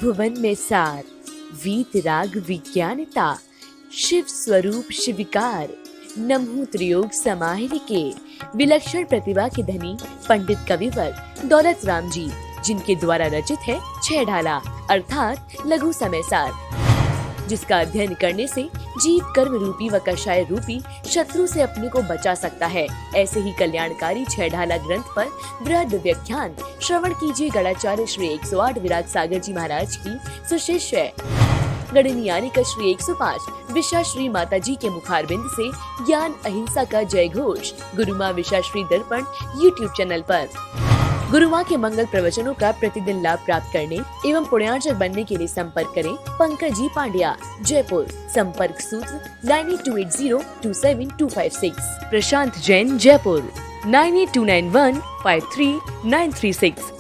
भुवन में सार, वीत राग विज्ञानता, शिव स्वरूप शिविकार, नमो त्रियोग समाहिर के, विलक्षण प्रतिभा के धनी पंडित कविवर दौलत राम जी, जिनके द्वारा रचित है छह ढाला अर्थात लघु समय सार, जिसका अध्ययन करने से जीव कर्म रूपी व कषाय रूपी शत्रु से अपने को बचा सकता है। ऐसे ही कल्याणकारी छह ढाला ग्रंथ पर बृहद व्याख्यान श्रवण कीजिए गणाचार्य श्री 108 विराट सागर जी महाराज की सुशिष्य गणनियानी का श्री 105 विशा श्री माता जी के मुखारबिंद से ज्ञान अहिंसा का जय घोष गुरु माँ विशा श्री दर्पण यूट्यूब चैनल पर। गुरु माँ के मंगल प्रवचनों का प्रतिदिन लाभ प्राप्त करने एवं पुण्यार्जक बनने के लिए संपर्क करें पंकज जी पांड्या, जयपुर। संपर्क सूत्र 9828027256। प्रशांत जैन, जयपुर 9829153936।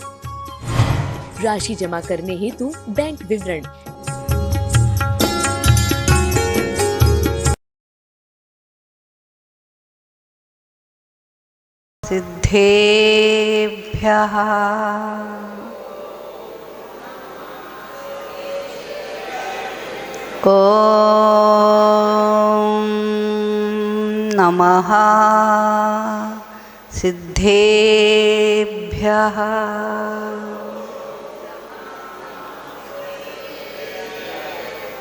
राशि जमा करने हेतु बैंक विवरण। सिद्धेभ्यः ॐ नमः सिद्धेभ्यः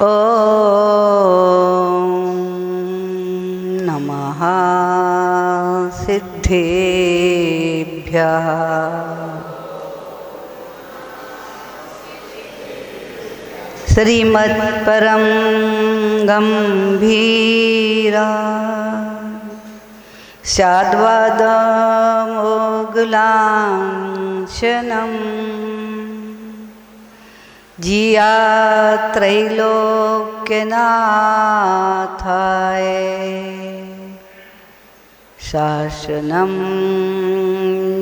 ॐ नमः सिद्धेभ्यः। श्रीमत्परं गंभीरा स्याद्वादमोगलांशनं जिया त्रैलोक्यनाथाय शासनं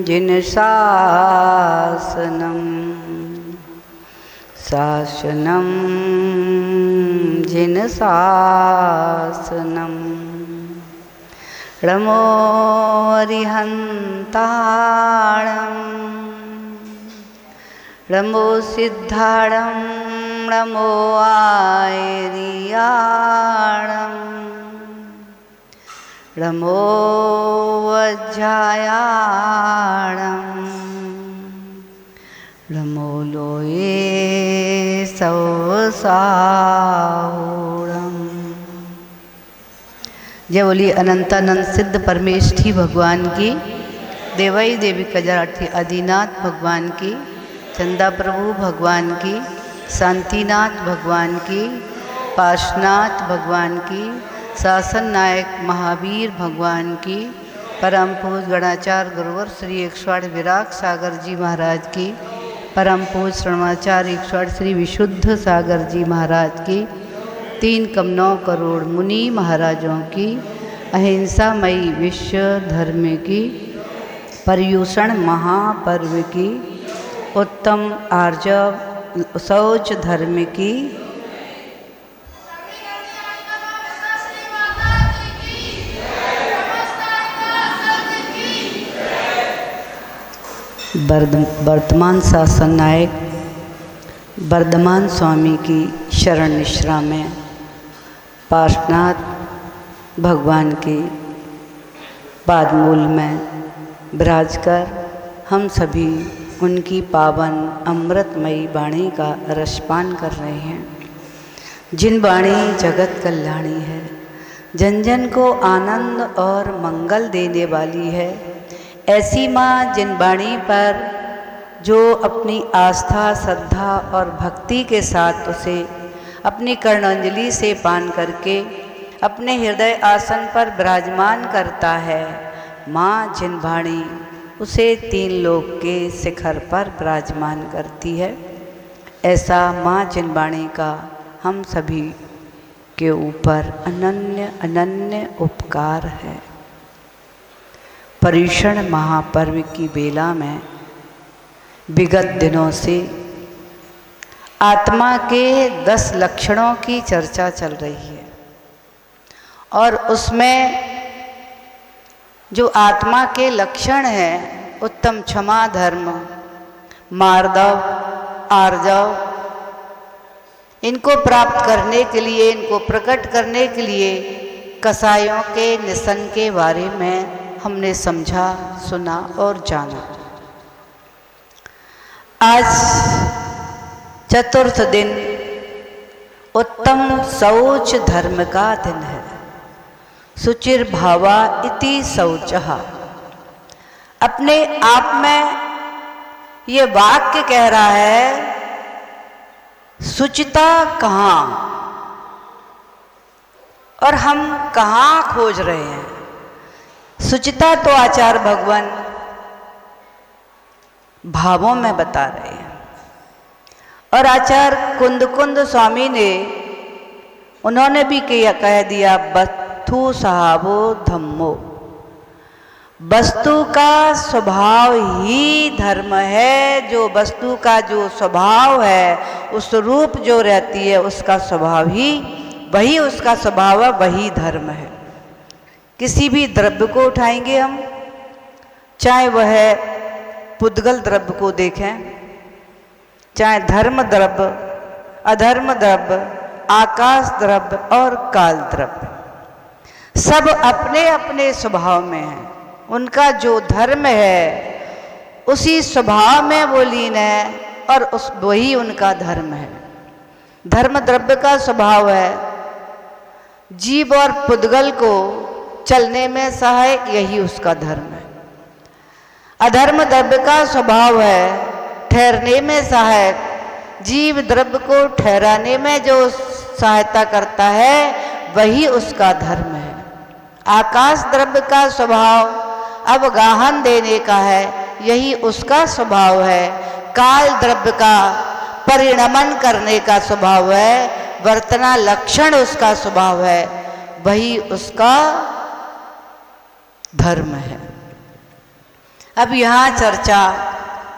जिन शासनं शासनं जिन शासनं रमो अरिहन्ताणं रमो सिद्धाणं रमो आयरियाणं रमो वज्जायाणं रमो लोये सवसाहुणं। जय बोली अनंतानंद सिद्ध परमेष्ठी भगवान की, देवाई देवी कजराठी आदिनाथ भगवान की, चंदा प्रभु भगवान की, शांतिनाथ भगवान की, पाशनाथ भगवान की, शासन नायक महावीर भगवान की, परम पूज गणाचार्य गुरुवर श्री 108 विराट सागर जी महाराज की, परम पूज श्रवणाचार्य 108 श्री विशुद्ध सागर जी महाराज की, 3,9 करोड़ मुनि महाराजों की, अहिंसामयी विश्व धर्म की, पर्युषण महापर्व की, उत्तम आर्जव शौच धर्म की, वर्तमान शासन नायक वर्धमान स्वामी की शरण निश्रा में पार्श्वनाथ भगवान की पादमूल में विराज कर हम सभी उनकी पावन अमृतमयी वाणी का रसपान कर रहे हैं। जिन वाणी जगत कल्याणी है, जन जन को आनंद और मंगल देने वाली है, ऐसी माँ जिन वाणी पर जो अपनी आस्था श्रद्धा और भक्ति के साथ उसे अपनी कर्णांजलि से पान करके अपने हृदय आसन पर विराजमान करता है, माँ जिन वाणी उसे 3 लोक के शिखर पर विराजमान करती है, ऐसा माँ जिन वाणी का हम सभी के ऊपर अनन्य अनन्य उपकार है। पर्युषण महापर्व की बेला में विगत दिनों से आत्मा के 10 लक्षणों की चर्चा चल रही है और उसमें जो आत्मा के लक्षण हैं उत्तम क्षमा धर्म, मार्दव, आर्जव, इनको प्राप्त करने के लिए, इनको प्रकट करने के लिए कसाइयों के निसन के बारे में हमने समझा, सुना और जाना। आज चतुर्थ दिन उत्तम शौच धर्म का दिन है। शुचिर भावा इति शौचः। अपने आप में ये वाक्य कह रहा है, शुचिता कहाँ और हम कहाँ खोज रहे हैं। शुचिता तो आचार्य भगवान भावों में बता रहे हैं, और आचार्य कुंद स्वामी ने, उन्होंने भी कह दिया, वस्तु सहावो धम्मो। वस्तु का स्वभाव ही धर्म है। जो वस्तु का जो स्वभाव है, उस रूप जो रहती है, उसका स्वभाव ही, वही उसका स्वभाव है, वही धर्म है। किसी भी द्रव्य को उठाएंगे हम, चाहे वह पुद्गल द्रव्य को देखें, चाहे धर्म द्रव्य, अधर्म द्रव्य, आकाश द्रव्य और काल द्रव्य, सब अपने अपने स्वभाव में हैं। उनका जो धर्म है उसी स्वभाव में वो लीन है, और वही उनका धर्म है। धर्म द्रव्य का स्वभाव है जीव और पुद्गल को चलने में सहायक, यही उसका धर्म है। अधर्म द्रव्य का स्वभाव है ठहरने में सहायक, जीव द्रव्य को ठहराने में जो सहायता करता है, वही उसका धर्म है। आकाश द्रव्य का स्वभाव अवगाहन देने का है, यही उसका स्वभाव है। काल द्रव्य का परिणमन करने का स्वभाव है, वर्तना लक्षण उसका स्वभाव है, वही उसका धर्म है। अब यहाँ चर्चा,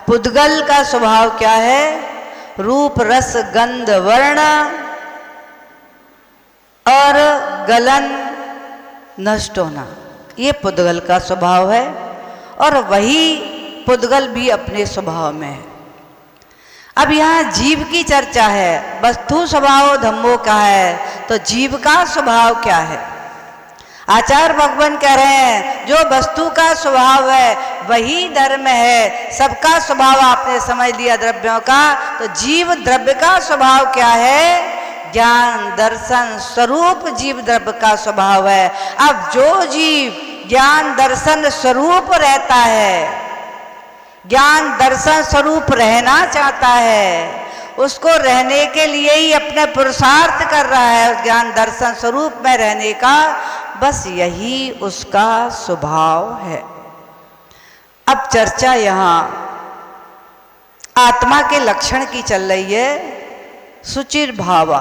पुद्गल का स्वभाव क्या है? रूप रस गंध वर्ण और गलन नष्ट होना, ये पुद्गल का स्वभाव है, और वही पुद्गल भी अपने स्वभाव में है। अब यहाँ जीव की चर्चा है। वस्तु स्वभाव धम्मो का है, तो जीव का स्वभाव क्या है? आचार्य भगवान कह रहे हैं, जो वस्तु का स्वभाव है वही धर्म है। सबका स्वभाव आपने समझ लिया द्रव्यों का, तो जीव द्रव्य का स्वभाव क्या है? ज्ञान दर्शन स्वरूप जीव द्रव्य का स्वभाव है। अब जो जीव ज्ञान दर्शन स्वरूप रहता है, ज्ञान दर्शन स्वरूप रहना चाहता है, उसको रहने के लिए ही अपने पुरुषार्थ कर रहा है, उस ज्ञान दर्शन स्वरूप में रहने का, बस यही उसका स्वभाव है। अब चर्चा यहाँ आत्मा के लक्षण की चल रही है। शुचिर भावा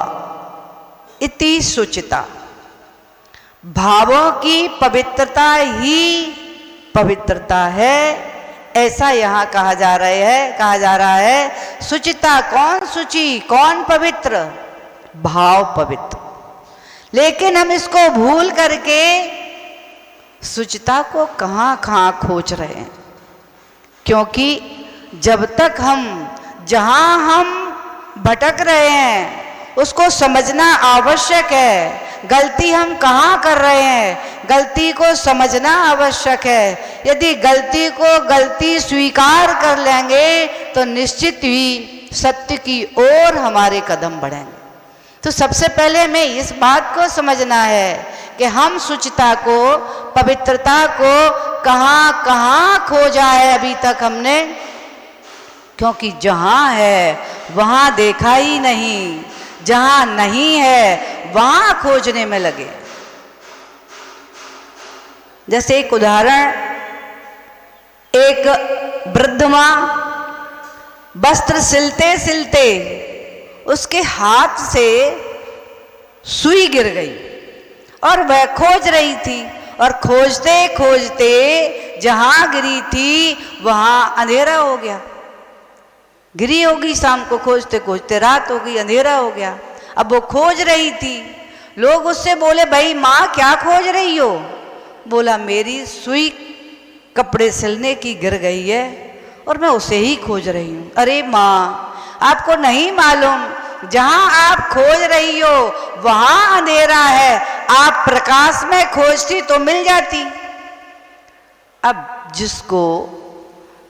इति शुचिता। भावों की पवित्रता ही पवित्रता है, ऐसा यहाँ कहा जा रहा है। शुचिता, कौन शुचि, कौन पवित्र? भाव पवित्र। लेकिन हम इसको भूल करके शुचिता को कहाँ खोज रहे हैं, क्योंकि जब तक जहाँ हम भटक रहे हैं उसको समझना आवश्यक है। गलती हम कहाँ कर रहे हैं, गलती को समझना आवश्यक है। यदि गलती को गलती स्वीकार कर लेंगे तो निश्चित ही सत्य की ओर हमारे कदम बढ़ेंगे। तो सबसे पहले हमें इस बात को समझना है कि हम शुचिता को, पवित्रता को कहाँ खोजा है अभी तक हमने, क्योंकि जहाँ है वहाँ देखा ही नहीं, जहाँ नहीं है वहाँ खोजने में लगे। जैसे एक उदाहरण, एक वृद्ध माँ वस्त्र सिलते सिलते उसके हाथ से सुई गिर गई और वह खोज रही थी, और खोजते खोजते जहाँ गिरी थी वहाँ अंधेरा हो गया। गिरी होगी, शाम को खोजते खोजते रात हो गई, अंधेरा हो गया। अब वो खोज रही थी, लोग उससे बोले, भाई माँ क्या खोज रही हो? बोला, मेरी सुई कपड़े सिलने की गिर गई है और मैं उसे ही खोज रही हूँ। अरे माँ, आपको नहीं मालूम जहां आप खोज रही हो वहां अंधेरा है, आप प्रकाश में खोजती तो मिल जाती। अब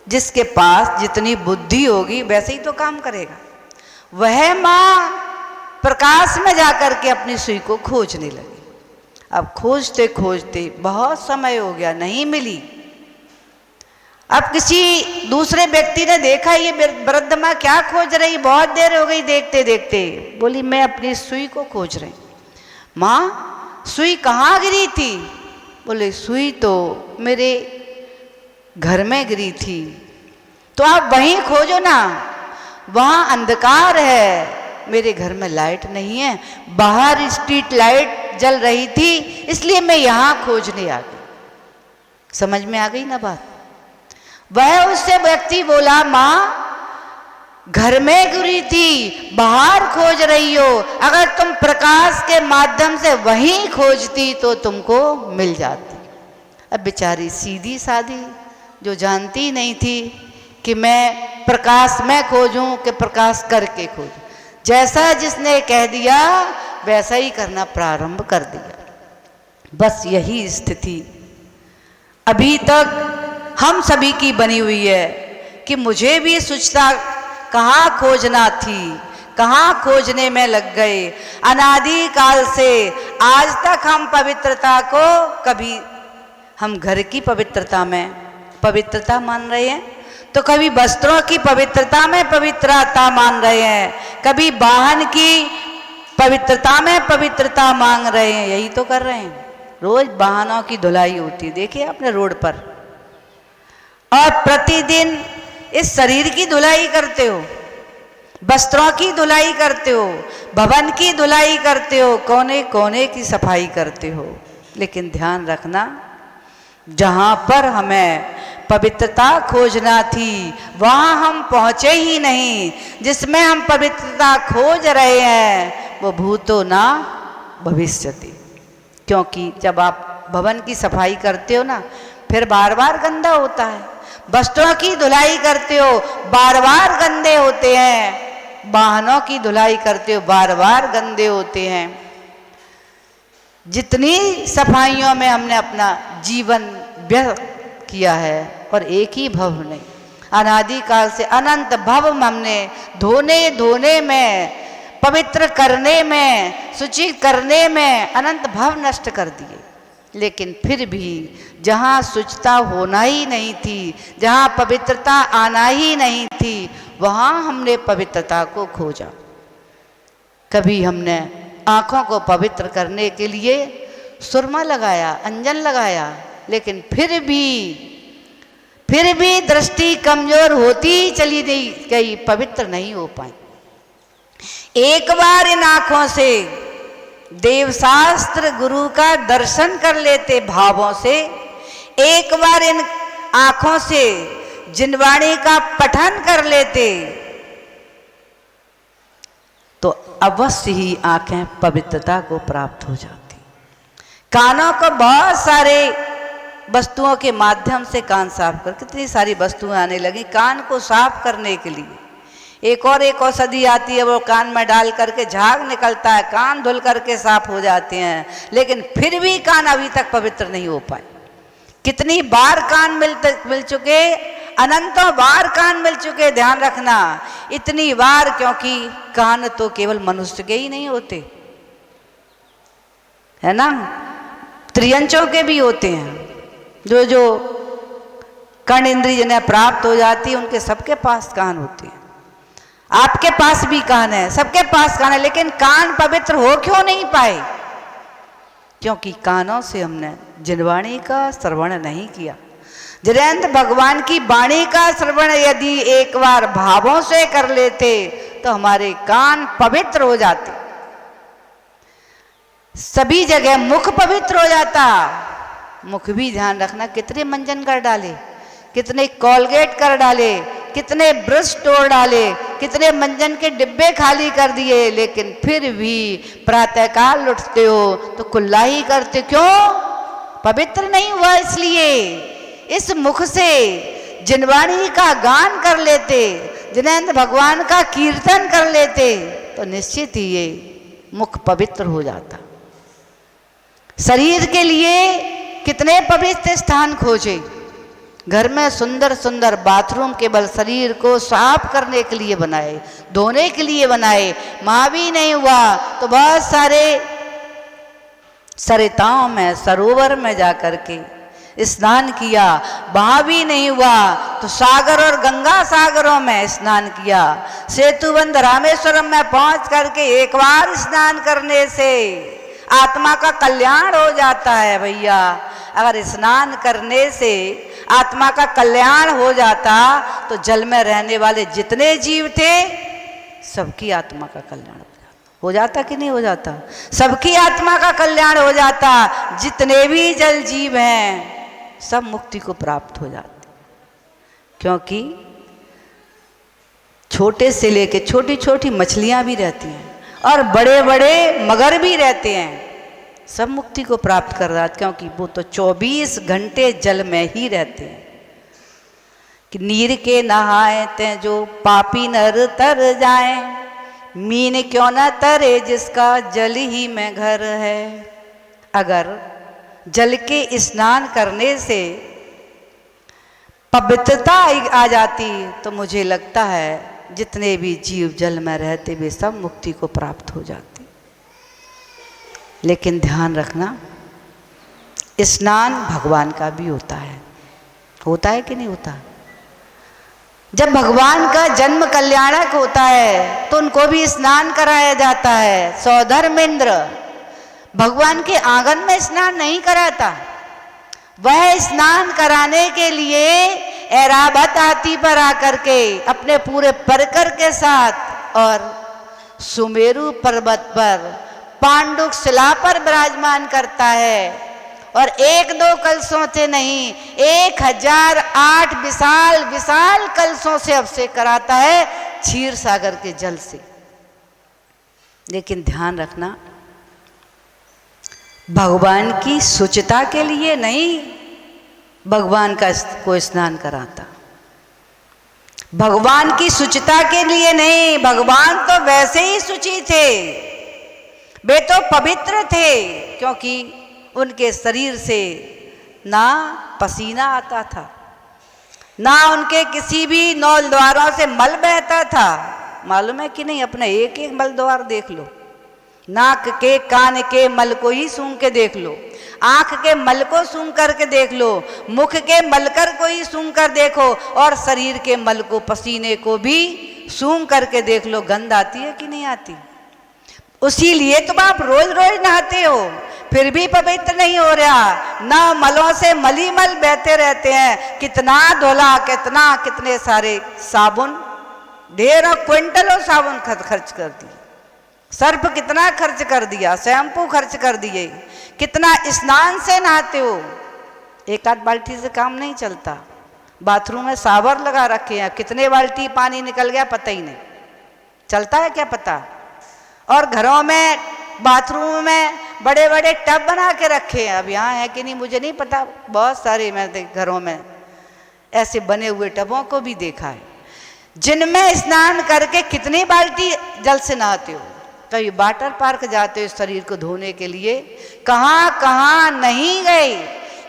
जिसके पास जितनी बुद्धि होगी वैसे ही तो काम करेगा। वह मां प्रकाश में जाकर के अपनी सुई को खोजने लगी। अब खोजते खोजते बहुत समय हो गया, नहीं मिली। अब किसी दूसरे व्यक्ति ने देखा ये वृद्ध मां क्या खोज रही, बहुत देर हो गई देखते देखते। बोली मैं अपनी सुई को खोज रही। मां सुई कहाँ गिरी थी? बोले सुई तो मेरे घर में गिरी थी। तो आप वहीं खोजो ना, वहां अंधकार है, मेरे घर में लाइट नहीं है, बाहर स्ट्रीट लाइट जल रही थी, इसलिए मैं यहां खोजने आ गई। समझ में आ गई ना बात? वह उससे व्यक्ति बोला मां घर में गिरी थी, बाहर खोज रही हो, अगर तुम प्रकाश के माध्यम से वहीं खोजती तो तुमको मिल जाती। अब बेचारी सीधी सादी जो जानती नहीं थी कि मैं प्रकाश में खोजूं कि प्रकाश करके खोजूं, जैसा जिसने कह दिया वैसा ही करना प्रारंभ कर दिया। बस यही स्थिति अभी तक हम सभी की बनी हुई है कि मुझे भी सोचता कहाँ खोजना थी, कहाँ खोजने में लग गए। अनादि काल से आज तक हम पवित्रता को कभी हम घर की पवित्रता में पवित्रता मान रहे हैं, तो कभी वस्त्रों की पवित्रता में पवित्रता मान रहे हैं, कभी वाहन की पवित्रता में पवित्रता मांग रहे हैं। यही तो कर रहे हैं। रोज वाहनों की धुलाई होती है, देखिए अपने रोड पर, और प्रतिदिन इस शरीर की धुलाई करते हो, वस्त्रों की धुलाई करते हो, भवन की धुलाई करते हो, कोने कोने की सफाई करते हो। लेकिन ध्यान रखना, जहां पर हमें पवित्रता खोजना थी वहां हम पहुंचे ही नहीं। जिसमें हम पवित्रता खोज रहे हैं वो भूतो ना भविष्यति। क्योंकि जब आप भवन की सफाई करते हो ना, फिर बार बार गंदा होता है। वस्त्रों की धुलाई करते हो, बार बार गंदे होते हैं। वाहनों की धुलाई करते हो, बार बार गंदे होते हैं। जितनी सफाइयों में हमने अपना जीवन व्यर्थ किया है, और एक ही भव नहीं, अनादि काल से अनंत भव हमने धोने में, पवित्र करने में, शुचि करने में अनंत भव नष्ट कर दिए। लेकिन फिर भी जहाँ शुचिता होना ही नहीं थी, जहाँ पवित्रता आना ही नहीं थी, वहाँ हमने पवित्रता को खोजा। कभी हमने आँखों को पवित्र करने के लिए सुरमा लगाया, अंजन लगाया, लेकिन फिर भी दृष्टि कमजोर होती चली गई, पवित्र नहीं हो पाई। एक बार इन आँखों से देवशास्त्र गुरु का दर्शन कर लेते भावों से, एक बार इन आँखों से जिनवाणी का पठन कर लेते तो अवश्य ही आंखें पवित्रता को प्राप्त हो जाती। कानों को बहुत सारे वस्तुओं के माध्यम से कान साफ कर, कितनी सारी वस्तुएं आने लगी कान को साफ करने के लिए। एक औषधि आती है, वो कान में डाल करके झाग निकलता है, कान धुल करके साफ हो जाते हैं। लेकिन फिर भी कान अभी तक पवित्र नहीं हो पाए। कितनी बार कान मिल चुके, अनंतों बार कान मिल चुके। ध्यान रखना, इतनी बार, क्योंकि कान तो केवल मनुष्य के ही नहीं होते, है ना, त्रियंचों के भी होते हैं। जो कर्ण इंद्रिय जिन्हें प्राप्त हो जाती है, उनके सबके पास कान होते हैं। आपके पास भी कान है, सबके पास कान है, लेकिन कान पवित्र हो क्यों नहीं पाए? क्योंकि कानों से हमने जिनवाणी का श्रवण नहीं किया। जिनेंद्र भगवान की वाणी का श्रवण यदि एक बार भावों से कर लेते तो हमारे कान पवित्र हो जाते। सभी जगह मुख पवित्र हो जाता। मुख भी ध्यान रखना, कितने मंजन कर डाले, कितने कोलगेट कर डाले, कितने ब्रश तोड़ डाले, कितने मंजन के डिब्बे खाली कर दिए, लेकिन फिर भी प्रातःकाल उठते हो तो कुल्ला ही करते। क्यों? पवित्र नहीं हुआ। इसलिए इस मुख से जिनवाणी का गान कर लेते, जिनेंद्र भगवान का कीर्तन कर लेते तो निश्चित ही ये मुख पवित्र हो जाता। शरीर के लिए कितने पवित्र स्थान खोजे, घर में सुंदर सुंदर बाथरूम केवल शरीर को साफ करने के लिए बनाए, धोने के लिए बनाए। माँ भी नहीं हुआ तो बहुत सारे सरिताओं में, सरोवर में जाकर के स्नान किया। वहाँ भी नहीं हुआ तो सागर और गंगा सागरों में स्नान किया। सेतुबंध रामेश्वरम में पहुँच करके एक बार स्नान करने से आत्मा का कल्याण हो जाता है भैया। अगर स्नान करने से आत्मा का कल्याण हो जाता तो जल में रहने वाले जितने जीव थे सबकी आत्मा का कल्याण हो जाता कि नहीं हो जाता? सबकी आत्मा का कल्याण हो जाता। जितने भी जल जीव हैं सब मुक्ति को प्राप्त हो जाते, क्योंकि छोटे से लेके छोटी छोटी मछलियां भी रहती हैं और बड़े बड़े मगर भी रहते हैं, सब मुक्ति को प्राप्त कर रहा है, क्योंकि वो तो 24 घंटे जल में ही रहते हैं। कि नीर के नहाए ते जो पापी नर तर जाए, मीन क्यों न तरे जिसका जल ही में घर है। अगर जल के स्नान करने से पवित्रता आ जाती तो मुझे लगता है जितने भी जीव जल में रहते वे सब मुक्ति को प्राप्त हो जाते। लेकिन ध्यान रखना, स्नान भगवान का भी होता है कि नहीं होता? जब भगवान का जन्म कल्याणक होता है तो उनको भी स्नान कराया जाता है। सौधर्मेंद्र भगवान के आंगन में स्नान नहीं कराता, वह स्नान कराने के लिए ऐरावत हाथी पर आकर के अपने पूरे परकर के साथ और सुमेरु पर्वत पर पांडुक शिला पर विराजमान करता है। और 1-2 कलशों से नहीं, 1008 विशाल विशाल कलशों से अभिषेक कराता है क्षीर सागर के जल से। लेकिन ध्यान रखना, भगवान की शुचिता के लिए नहीं भगवान का को स्नान कराता, भगवान की शुचिता के लिए नहीं। भगवान तो वैसे ही शुचि थे, वे तो पवित्र थे, क्योंकि उनके शरीर से ना पसीना आता था, ना उनके किसी भी नौल द्वारों से मल बहता था। मालूम है कि नहीं? अपने एक एक मल द्वार देख लो, नाक के कान के मल को ही सूंघ के देख लो, आंख के मल को सूंघ करके देख लो, मुख के मलकर को ही सूंघ कर देखो, और शरीर के मल को, पसीने को भी सूंघ करके देख लो। गंध आती है कि नहीं आती? उसी लिए तुम आप रोज रोज नहाते हो, फिर भी पवित्र नहीं हो रहा। ना मलों से मली मल बहते रहते हैं। कितना धोला, कितने सारे साबुन, ढेरों क्विंटलों साबुन खर्च कर दिए, सर्फ कितना खर्च कर दिया, शैम्पू खर्च कर दिए, कितना स्नान से नहाते हो। एक आध बाल्टी से काम नहीं चलता। बाथरूम में सावर लगा रखे हैं, कितने बाल्टी पानी निकल गया पता ही नहीं चलता है, क्या पता। और घरों में बाथरूम में बड़े बड़े टब बना के रखे हैं। अब यहाँ है कि नहीं मुझे नहीं पता, बहुत सारे मैंने घरों में ऐसे बने हुए टबों को भी देखा है, जिनमें स्नान करके कितनी बाल्टी जल से नहाते हो। कभी वाटर पार्क जाते हो शरीर को धोने के लिए, कहाँ कहाँ नहीं गए,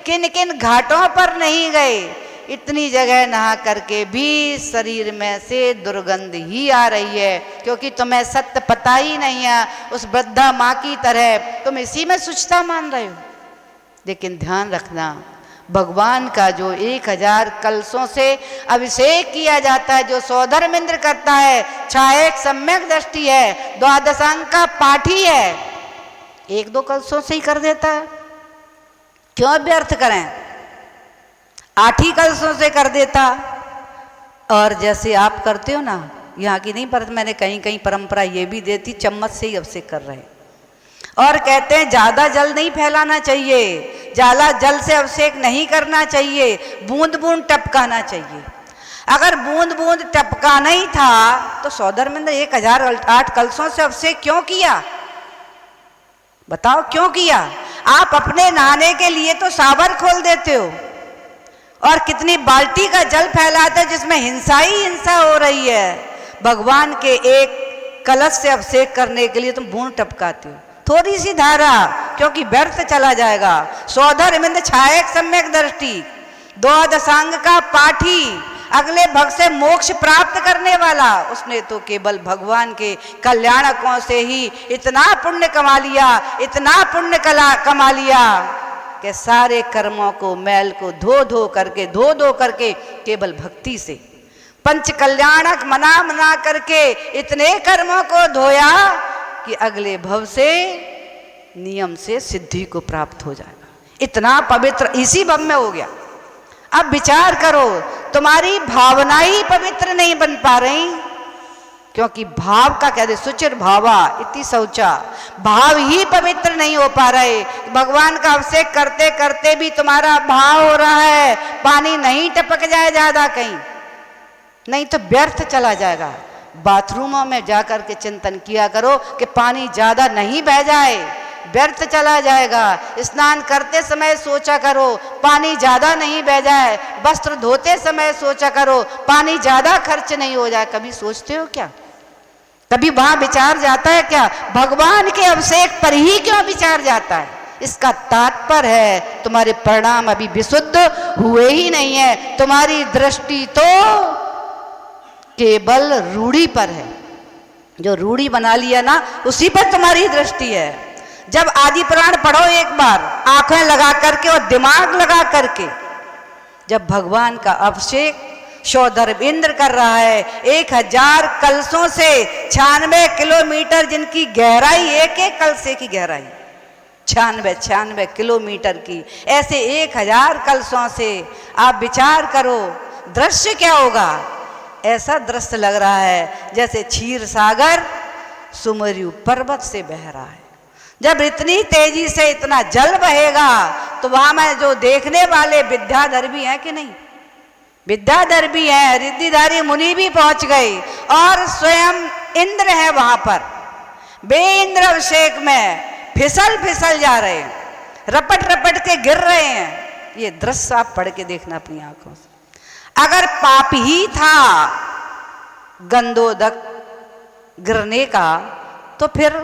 किन किन घाटों पर नहीं गए, इतनी जगह नहा करके भी शरीर में से दुर्गंध ही आ रही है, क्योंकि तुम्हें सत्य पता ही नहीं है। उस वृद्धा माँ की तरह तुम इसी में शुचिता मान रहे हो। लेकिन ध्यान रखना, भगवान का जो 1000 कलशों से अभिषेक किया जाता है, जो सौधर्मेंद्र करता है, चाहे एक सम्यक दृष्टि है, द्वादशांग का पाठी है, 1-2 कलशों से ही कर देता है। क्यों व्यर्थ करें, 8 ही कलशों से कर देता। और जैसे आप करते हो ना, यहाँ की नहीं पर मैंने कहीं कहीं परंपरा ये भी देती, चम्मच से ही अभिषेक कर रहे हैं। और कहते हैं ज़्यादा जल नहीं फैलाना चाहिए, ज़्यादा जल से अभिषेक नहीं करना चाहिए, बूंद बूंद टपकाना चाहिए। अगर बूंद बूंद टपकाना ही था तो सौधर्मेंद्र 1008 कलशों से अभिषेक क्यों किया? बताओ क्यों किया? आप अपने नहाने के लिए तो सावर खोल देते हो और कितनी बाल्टी का जल फैलाते हो, जिसमें हिंसा ही हिंसा हो रही है। भगवान के एक कलश से अभिषेक करने के लिए तुम बूंद टपकाते हो, थोड़ी सी धारा, क्योंकि व्यर्थ चला जाएगा। सौधर मिंद छायक सम्यक दृष्टि, द्वादशांग का पाठी, अगले भग से मोक्ष प्राप्त करने वाला, उसने तो केवल भगवान के कल्याणकों से ही इतना पुण्य कमा लिया, इतना पुण्य कमा लिया कि सारे कर्मों को, मैल को धो धो करके केवल भक्ति से पंच कल्याणक मना करके इतने कर्मों को धोया कि अगले भव से नियम से सिद्धि को प्राप्त हो जाएगा। इतना पवित्र इसी भव में हो गया। अब विचार करो, तुम्हारी भावना ही पवित्र नहीं बन पा रही, क्योंकि भाव का कहते सुचिर भावा इति शौचा, भाव ही पवित्र नहीं हो पा रहे। भगवान का अभिषेक करते करते भी तुम्हारा भाव हो रहा है, पानी नहीं टपक जाए ज्यादा कहीं, नहीं तो व्यर्थ चला जाएगा। बाथरूमों में जाकर के चिंतन किया करो कि पानी ज्यादा नहीं बह जाए, व्यर्थ चला जाएगा। स्नान करते समय सोचा करो पानी ज्यादा नहीं बह जाए, वस्त्र धोते समय सोचा करो पानी ज्यादा खर्च नहीं हो जाए। कभी सोचते हो क्या? कभी वहां विचार जाता है क्या? भगवान के अभिषेक पर ही क्यों विचार जाता है? इसका तात्पर्य है तुम्हारे परिणाम अभी विशुद्ध हुए ही नहीं है। तुम्हारी दृष्टि तो केवल रूढ़ी पर है, जो रूढ़ी बना लिया ना उसी पर तुम्हारी दृष्टि है। जब आदि पुराण पढ़ो एक बार आंखें लगा करके और दिमाग लगा करके, जब भगवान का अभिषेक सौधर्म इंद्र कर रहा है 1000 कलशों से 96 किलोमीटर जिनकी गहराई, एक एक कलशे की गहराई 96 किलोमीटर की, ऐसे 1000 कलशों से आप विचार करो दृश्य क्या होगा। ऐसा दृश्य लग रहा है जैसे क्षीर सागर सुमेरु पर्वत से बह रहा है। जब इतनी तेजी से इतना जल बहेगा तो वहां में जो देखने वाले विद्याधर भी हैं कि नहीं? विद्याधर भी हैं, रिद्धिधारी मुनि भी पहुंच गए और स्वयं इंद्र है वहां पर। बे इंद्र अभिषेक में फिसल जा रहे हैं, रपट के गिर रहे हैं। ये दृश्य आप पढ़ के देखना अपनी आंखों से। अगर पाप ही था गंधोदक गिरने का तो फिर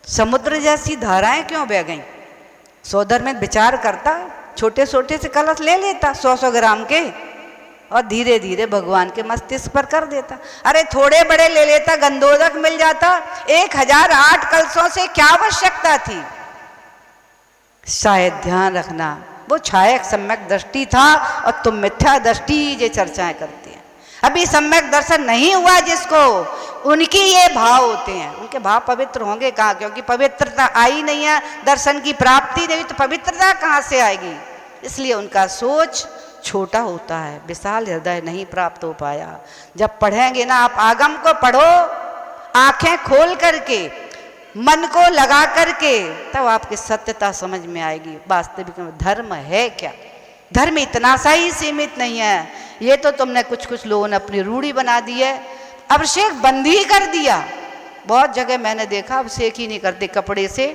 समुद्र जैसी धाराएं क्यों बह गईं? सौधर में विचार करता, छोटे छोटे से कलश ले लेता 100 ग्राम के और धीरे धीरे भगवान के मस्तिष्क पर कर देता। अरे थोड़े बड़े ले लेता, गंधोदक मिल जाता। 1008 कलशों से क्या आवश्यकता थी? शायद ध्यान रखना वो छायक सम्यक दृष्टि था और तुम मिथ्या दृष्टि ये चर्चाएं करती हैं। अभी सम्यक दर्शन नहीं हुआ जिसको, उनकी ये भाव होते हैं। उनके भाव पवित्र होंगे कहाँ? क्योंकि पवित्रता आई नहीं है, दर्शन की प्राप्ति नहीं, तो पवित्रता कहाँ से आएगी? इसलिए उनका सोच छोटा होता है, विशाल हृदय नहीं प्राप्त हो पाया। जब पढ़ेंगे ना आप आगम को पढ़ो आंखें खोल करके, मन को लगा करके, तब आपकी सत्यता समझ में आएगी वास्तविक में धर्म है क्या। धर्म इतना सा ही सीमित नहीं है। ये तो तुमने कुछ लोगों ने अपनी रूढ़ी बना दी है, अभिषेक बंद ही कर दिया। बहुत जगह मैंने देखा अभिषेक ही नहीं करते, कपड़े से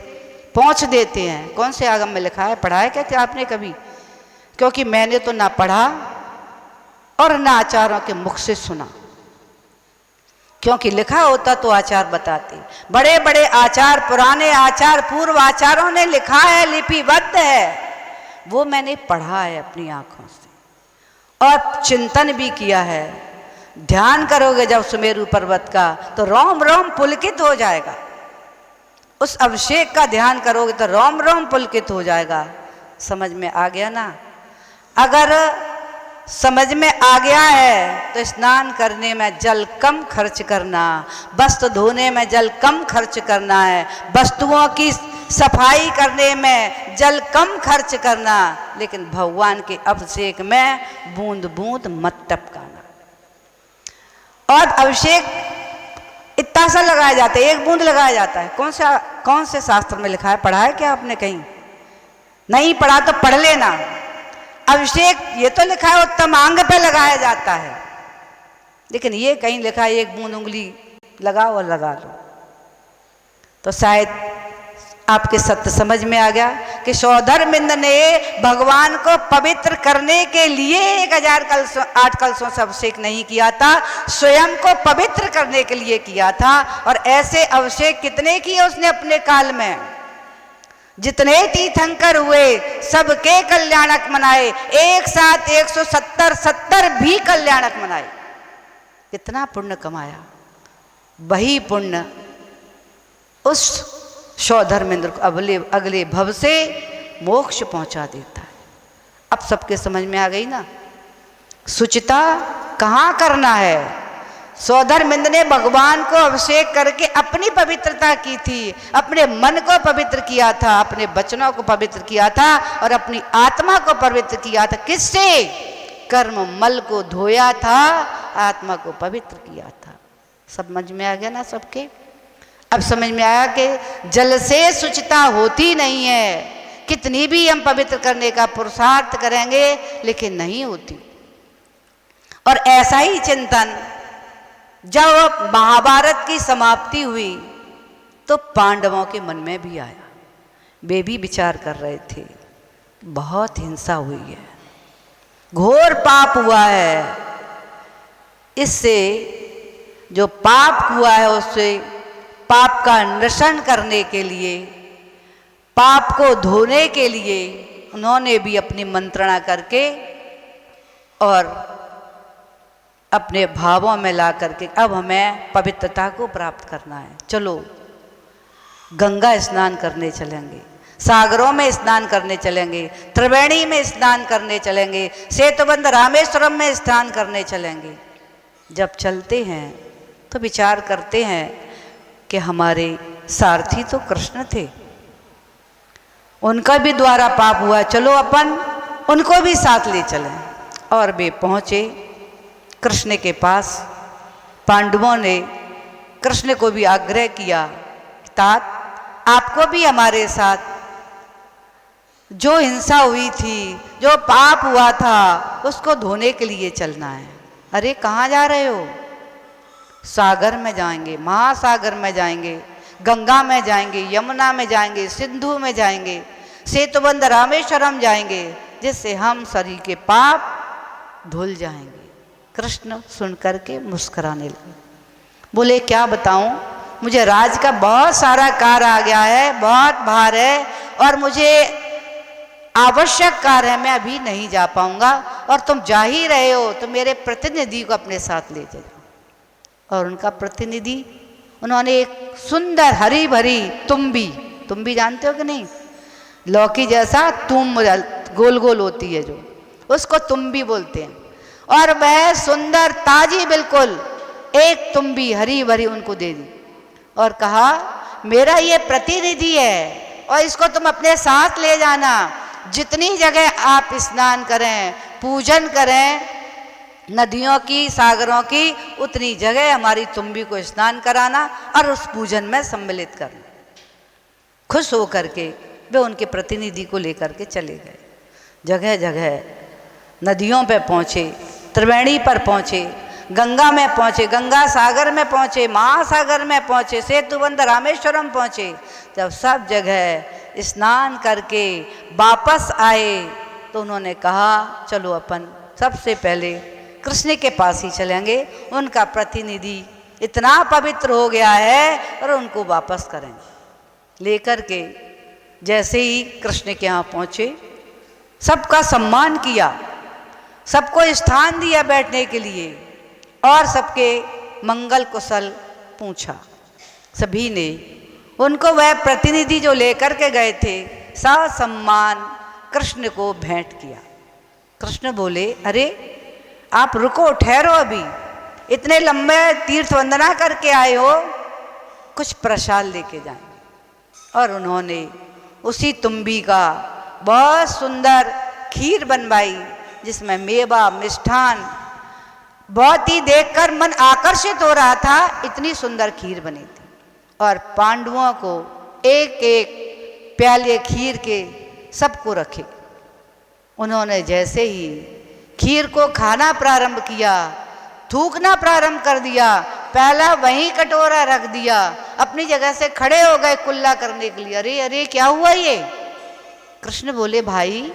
पोंछ देते हैं। कौन से आगम में लिखा है? पढ़ा है क्या आपने कभी? क्योंकि मैंने तो ना पढ़ा और ना आचार्यों के मुख से सुना, क्योंकि लिखा होता तो आचार बताते। बड़े बड़े आचार, पुराने आचार, पूर्व आचारों ने लिखा है, लिपिबद्ध है, वो मैंने पढ़ा है अपनी आंखों से और चिंतन भी किया है। ध्यान करोगे जब सुमेरु पर्वत का तो रोम रोम पुलकित हो जाएगा। उस अभिषेक का ध्यान करोगे तो रोम रोम पुलकित हो जाएगा। समझ में आ गया ना? अगर समझ में आ गया है तो स्नान करने में जल कम खर्च करना, वस्त्र धोने में जल कम खर्च करना है, वस्तुओं की सफाई करने में जल कम खर्च करना, लेकिन भगवान के अभिषेक में बूंद बूंद मत टपकाना। और अभिषेक इतना सा लगाया जाता है, 1 बूंद लगाया जाता है। कौन से शास्त्र में लिखा है? पढ़ा है क्या आपने कहीं? नहीं पढ़ा तो पढ़ लेना। अभिषेक ये तो लिखा है उत्तम अंग पे लगाया जाता है, लेकिन ये कहीं लिखा है 1 बूंद उंगली लगाओ और लगा लो। तो शायद आपके सत्य समझ में आ गया कि सौधर्मिंद ने भगवान को पवित्र करने के लिए 1000 कलशों 8 कलशों से अभिषेक नहीं किया था, स्वयं को पवित्र करने के लिए किया था। और ऐसे अभिषेक कितने किए उसने अपने काल में, जितने तीर्थंकर हुए सबके कल्याणक मनाए, एक साथ 170 भी कल्याणक मनाए। कितना पुण्य कमाया, वही पुण्य उस सौधर्मेंद्र को अगले भव से मोक्ष पहुंचा देता है। अब सबके समझ में आ गई ना, शुचिता कहाँ करना है। सौधर्मेंद्र ने भगवान को अभिषेक करके अपनी पवित्रता की थी, अपने मन को पवित्र किया था, अपने वचनों को पवित्र किया था और अपनी आत्मा को पवित्र किया था। किससे? कर्म मल को धोया था, आत्मा को पवित्र किया था। समझ में आ गया ना सबके? अब समझ में आया कि जल से शुचिता होती नहीं है, कितनी भी हम पवित्र करने का पुरुषार्थ करेंगे लेकिन नहीं होती। और ऐसा ही चिंतन जब महाभारत की समाप्ति हुई तो पांडवों के मन में भी आया। वे भी विचार कर रहे थे बहुत हिंसा हुई है, घोर पाप हुआ है, इससे जो पाप हुआ है उससे पाप का निरसन करने के लिए, पाप को धोने के लिए उन्होंने भी अपनी मंत्रणा करके और अपने भावों में ला करके अब हमें पवित्रता को प्राप्त करना है, चलो गंगा स्नान करने चलेंगे, सागरों में स्नान करने चलेंगे, त्रिवेणी में स्नान करने चलेंगे, सेतुबंध रामेश्वरम में स्नान करने चलेंगे। जब चलते हैं तो विचार करते हैं कि हमारे सारथी तो कृष्ण थे, उनका भी द्वारा पाप हुआ, चलो अपन उनको भी साथ ले चलें। और वे पहुँचे कृष्ण के पास। पांडवों ने कृष्ण को भी आग्रह किया, तात आपको भी हमारे साथ जो हिंसा हुई थी, जो पाप हुआ था, उसको धोने के लिए चलना है। अरे कहाँ जा रहे हो? सागर में जाएंगे, महासागर में जाएंगे, गंगा में जाएंगे, यमुना में जाएंगे, सिंधु में जाएंगे, सेतुबंध रामेश्वरम जाएंगे, जिससे हम शरीर के पाप धुल जाएंगे। कृष्ण सुन करके मुस्कुराने लगे, बोले क्या बताऊं, मुझे राज का बहुत सारा कार्य आ गया है, बहुत भार है और मुझे आवश्यक कार्य है, मैं अभी नहीं जा पाऊंगा। और तुम जा ही रहे हो तो मेरे प्रतिनिधि को अपने साथ ले जाओ। और उनका प्रतिनिधि, उन्होंने एक सुंदर हरी भरी तुम्बी जानते हो कि नहीं, लौकी जैसा तुम गोल गोल होती है जो, उसको तुम्बी बोलते हैं। और वह सुंदर ताजी बिल्कुल एक तुम्बी हरी भरी उनको दे दी और कहा मेरा ये प्रतिनिधि है और इसको तुम अपने साथ ले जाना, जितनी जगह आप स्नान करें, पूजन करें नदियों की, सागरों की, उतनी जगह हमारी तुम्बी को स्नान कराना और उस पूजन में सम्मिलित करना। खुश होकर के वे उनके प्रतिनिधि को लेकर के चले गए। जगह जगह नदियों पे पहुँचे, त्रिवेणी पर पहुँचे, गंगा में पहुँचे, गंगा सागर में पहुँचे, महासागर में पहुँचे, सेतुबंध रामेश्वरम पहुँचे। जब सब जगह स्नान करके वापस आए तो उन्होंने कहा चलो अपन सबसे पहले कृष्ण के पास ही चलेंगे, उनका प्रतिनिधि इतना पवित्र हो गया है और उनको वापस करेंगे। लेकर के जैसे ही कृष्ण के यहाँ पहुँचे, सबका सम्मान किया, सबको स्थान दिया बैठने के लिए और सबके मंगल कुशल पूछा। सभी ने उनको वह प्रतिनिधि जो लेकर के गए थे ससम्मान कृष्ण को भेंट किया। कृष्ण बोले अरे आप रुको, ठहरो, अभी इतने लंबे तीर्थ वंदना करके आए हो, कुछ प्रसाद लेके जाएंगे। और उन्होंने उसी तुम्बी का बहुत सुंदर खीर बनवाई, जिसमें मेवा मिष्ठान बहुत ही देखकर मन आकर्षित हो रहा था, इतनी सुंदर खीर बनी थी। और पांडवों को एक एक प्याले खीर के सबको रखे। उन्होंने जैसे ही खीर को खाना प्रारंभ किया, थूकना प्रारंभ कर दिया, पहला वहीं कटोरा रख दिया अपनी जगह से खड़े हो गए कुल्ला करने के लिए। अरे अरे क्या हुआ ये? कृष्ण बोले भाई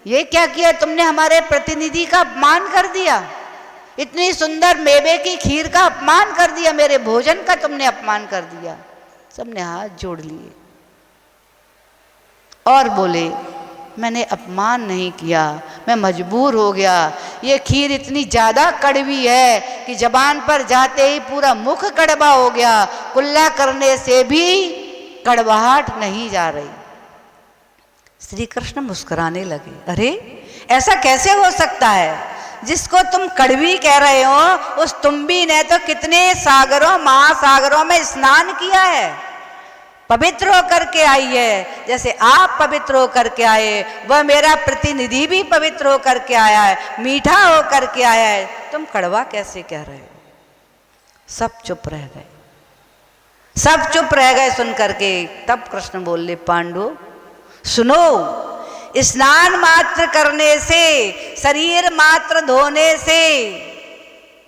ये क्या किया तुमने? हमारे प्रतिनिधि का अपमान कर दिया, इतनी सुंदर मेवे की खीर का अपमान कर दिया, मेरे भोजन का तुमने अपमान कर दिया। सबने हाथ जोड़ लिए और बोले मैंने अपमान नहीं किया, मैं मजबूर हो गया। ये खीर इतनी ज़्यादा कड़वी है कि जबान पर जाते ही पूरा मुख कड़वा हो गया, कुल्ला करने से भी कड़वाहट नहीं जा रही। श्री कृष्ण मुस्कुराने लगे। अरे ऐसा कैसे हो सकता है? जिसको तुम कड़वी कह रहे हो उस तुम्बी ने तो कितने सागरों महासागरों में स्नान किया है, पवित्र होकर के आई है। जैसे आप पवित्र होकर के आए, वह मेरा प्रतिनिधि भी पवित्र होकर के आया है, मीठा होकर के आया है, तुम कड़वा कैसे कह रहे हो? सब चुप रह गए, सब चुप रह गए सुन करके। तब कृष्ण बोले पांडु सुनो, स्नान मात्र करने से, शरीर मात्र धोने से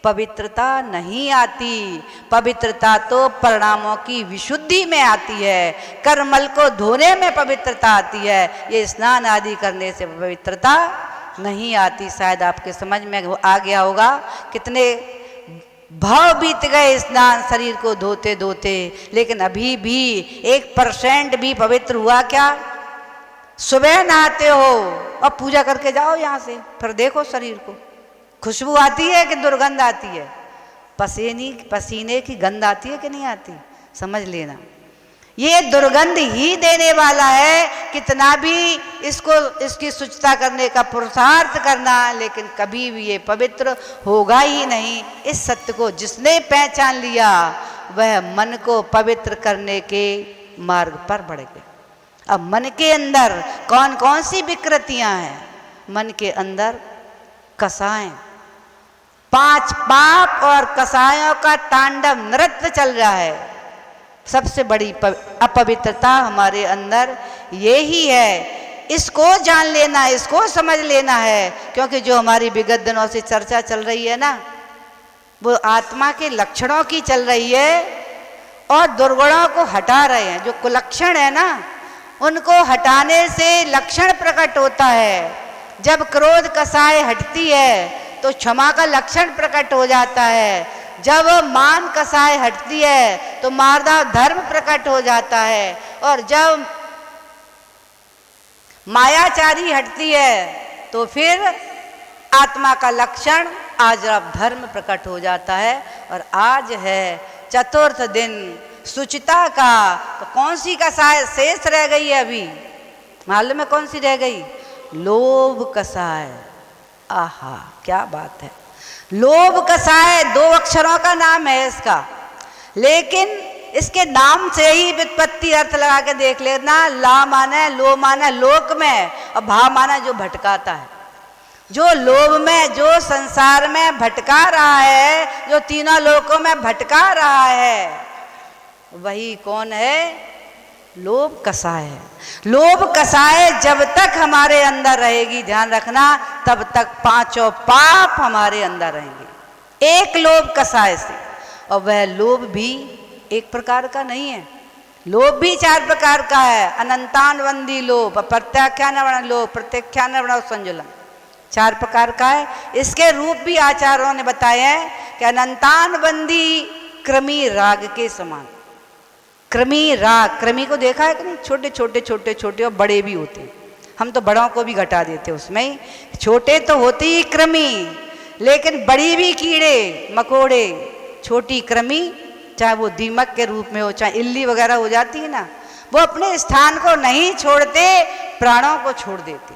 पवित्रता नहीं आती। पवित्रता तो परिणामों की विशुद्धि में आती है, कर्मल को धोने में पवित्रता आती है। ये स्नान आदि करने से पवित्रता नहीं आती। शायद आपके समझ में आ गया होगा। कितने भाव बीत गए स्नान शरीर को धोते धोते, लेकिन अभी भी 1% भी पवित्र हुआ क्या? सुबह नहाते हो और पूजा करके जाओ यहाँ से, फिर देखो शरीर को खुशबू आती है कि दुर्गंध आती है? पसीने की गंध आती है कि नहीं आती? समझ लेना ये दुर्गंध ही देने वाला है। कितना भी इसकी शुचिता करने का पुरुषार्थ करना, लेकिन कभी भी ये पवित्र होगा ही नहीं। इस सत्य को जिसने पहचान लिया वह मन को पवित्र करने के मार्ग पर बढ़ गया। अब मन के अंदर कौन कौन सी विकृतियां हैं? मन के अंदर कसाएं, 5 पाप और कसायों का तांडव नृत्य चल रहा है। सबसे बड़ी अपवित्रता हमारे अंदर ये ही है। इसको जान लेना, इसको समझ लेना है, क्योंकि जो हमारी विगत दिनों से चर्चा चल रही है ना, वो आत्मा के लक्षणों की चल रही है और दुर्गुणों को हटा रहे हैं। जो कुलक्षण है ना, उनको हटाने से लक्षण प्रकट होता है। जब क्रोध कसाय हटती है तो क्षमा का लक्षण प्रकट हो जाता है। जब मान कसाय हटती है तो मार्दा धर्म प्रकट हो जाता है। और जब मायाचारी हटती है तो फिर आत्मा का लक्षण आज अब धर्म प्रकट हो जाता है। और आज है चतुर्थ दिन सुचिता का, तो कौन सी कसाय शेष रह गई है? अभी मालूम है कौन सी रह गई? लोभ कसाय। आहा क्या बात है! लोभ कसाय 2 अक्षरों का नाम है इसका, लेकिन इसके नाम से ही व्युत्पत्ति अर्थ लगा के देख लेना। ला माना लो माना लोक में, और भा माना जो भटकाता है। जो लोभ में, जो संसार में भटका रहा है, जो तीनों लोकों में भटका रहा है, वही कौन है? लोभ कसाय है। लोभ कसाय जब तक हमारे अंदर रहेगी, ध्यान रखना, तब तक 5 पाप हमारे अंदर रहेंगे, एक लोभ कसाय से। और वह लोभ भी एक प्रकार का नहीं है, लोभ भी 4 प्रकार का है। अनंतानवंदी लोभ, प्रत्याख्यान लोभ, प्रत्याख्यान संजुलन, 4 प्रकार का है। इसके रूप भी आचार्यों ने बताए हैं कि अनंतानवंदी कृमि राग के समान। कृमि राग, कृमि को देखा है कि नहीं? छोटे छोटे छोटे छोटे और बड़े भी होते हैं। हम तो बड़ों को भी घटा देते उसमें ही। छोटे तो होते ही कृमि, लेकिन बड़ी भी कीड़े मकोड़े। छोटी कृमि चाहे वो दीमक के रूप में हो, चाहे इल्ली वगैरह हो जाती है ना, वो अपने स्थान को नहीं छोड़ते, प्राणों को छोड़ देते।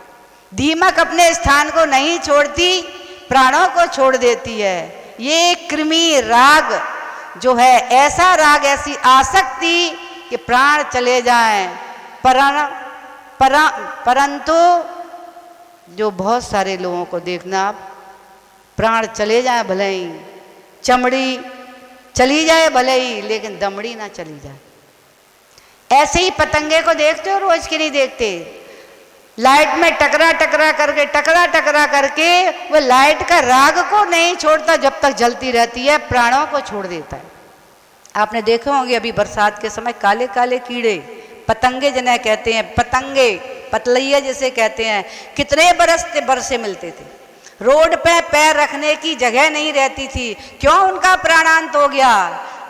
दीमक अपने स्थान को नहीं छोड़ती, प्राणों को छोड़ देती है। ये कृमि राग जो है, ऐसा राग, ऐसी आसक्ति कि प्राण चले जाएं, परंतु जो बहुत सारे लोगों को देखना आप, प्राण चले जाए भले ही, चमड़ी चली जाए भले ही, लेकिन दमड़ी ना चली जाए। ऐसे ही पतंगे को देखते हो, रोज के नहीं देखते? लाइट में टकरा टकरा करके वो लाइट का राग को नहीं छोड़ता, जब तक जलती रहती है प्राणों को छोड़ देता है। आपने देखे होंगे अभी बरसात के समय काले काले कीड़े, पतंगे जिन्हें कहते हैं, पतंगे पतलैया जिसे कहते हैं, कितने बरसे मिलते थे। रोड पे पैर रखने की जगह नहीं रहती थी। क्यों उनका प्राणांत हो गया?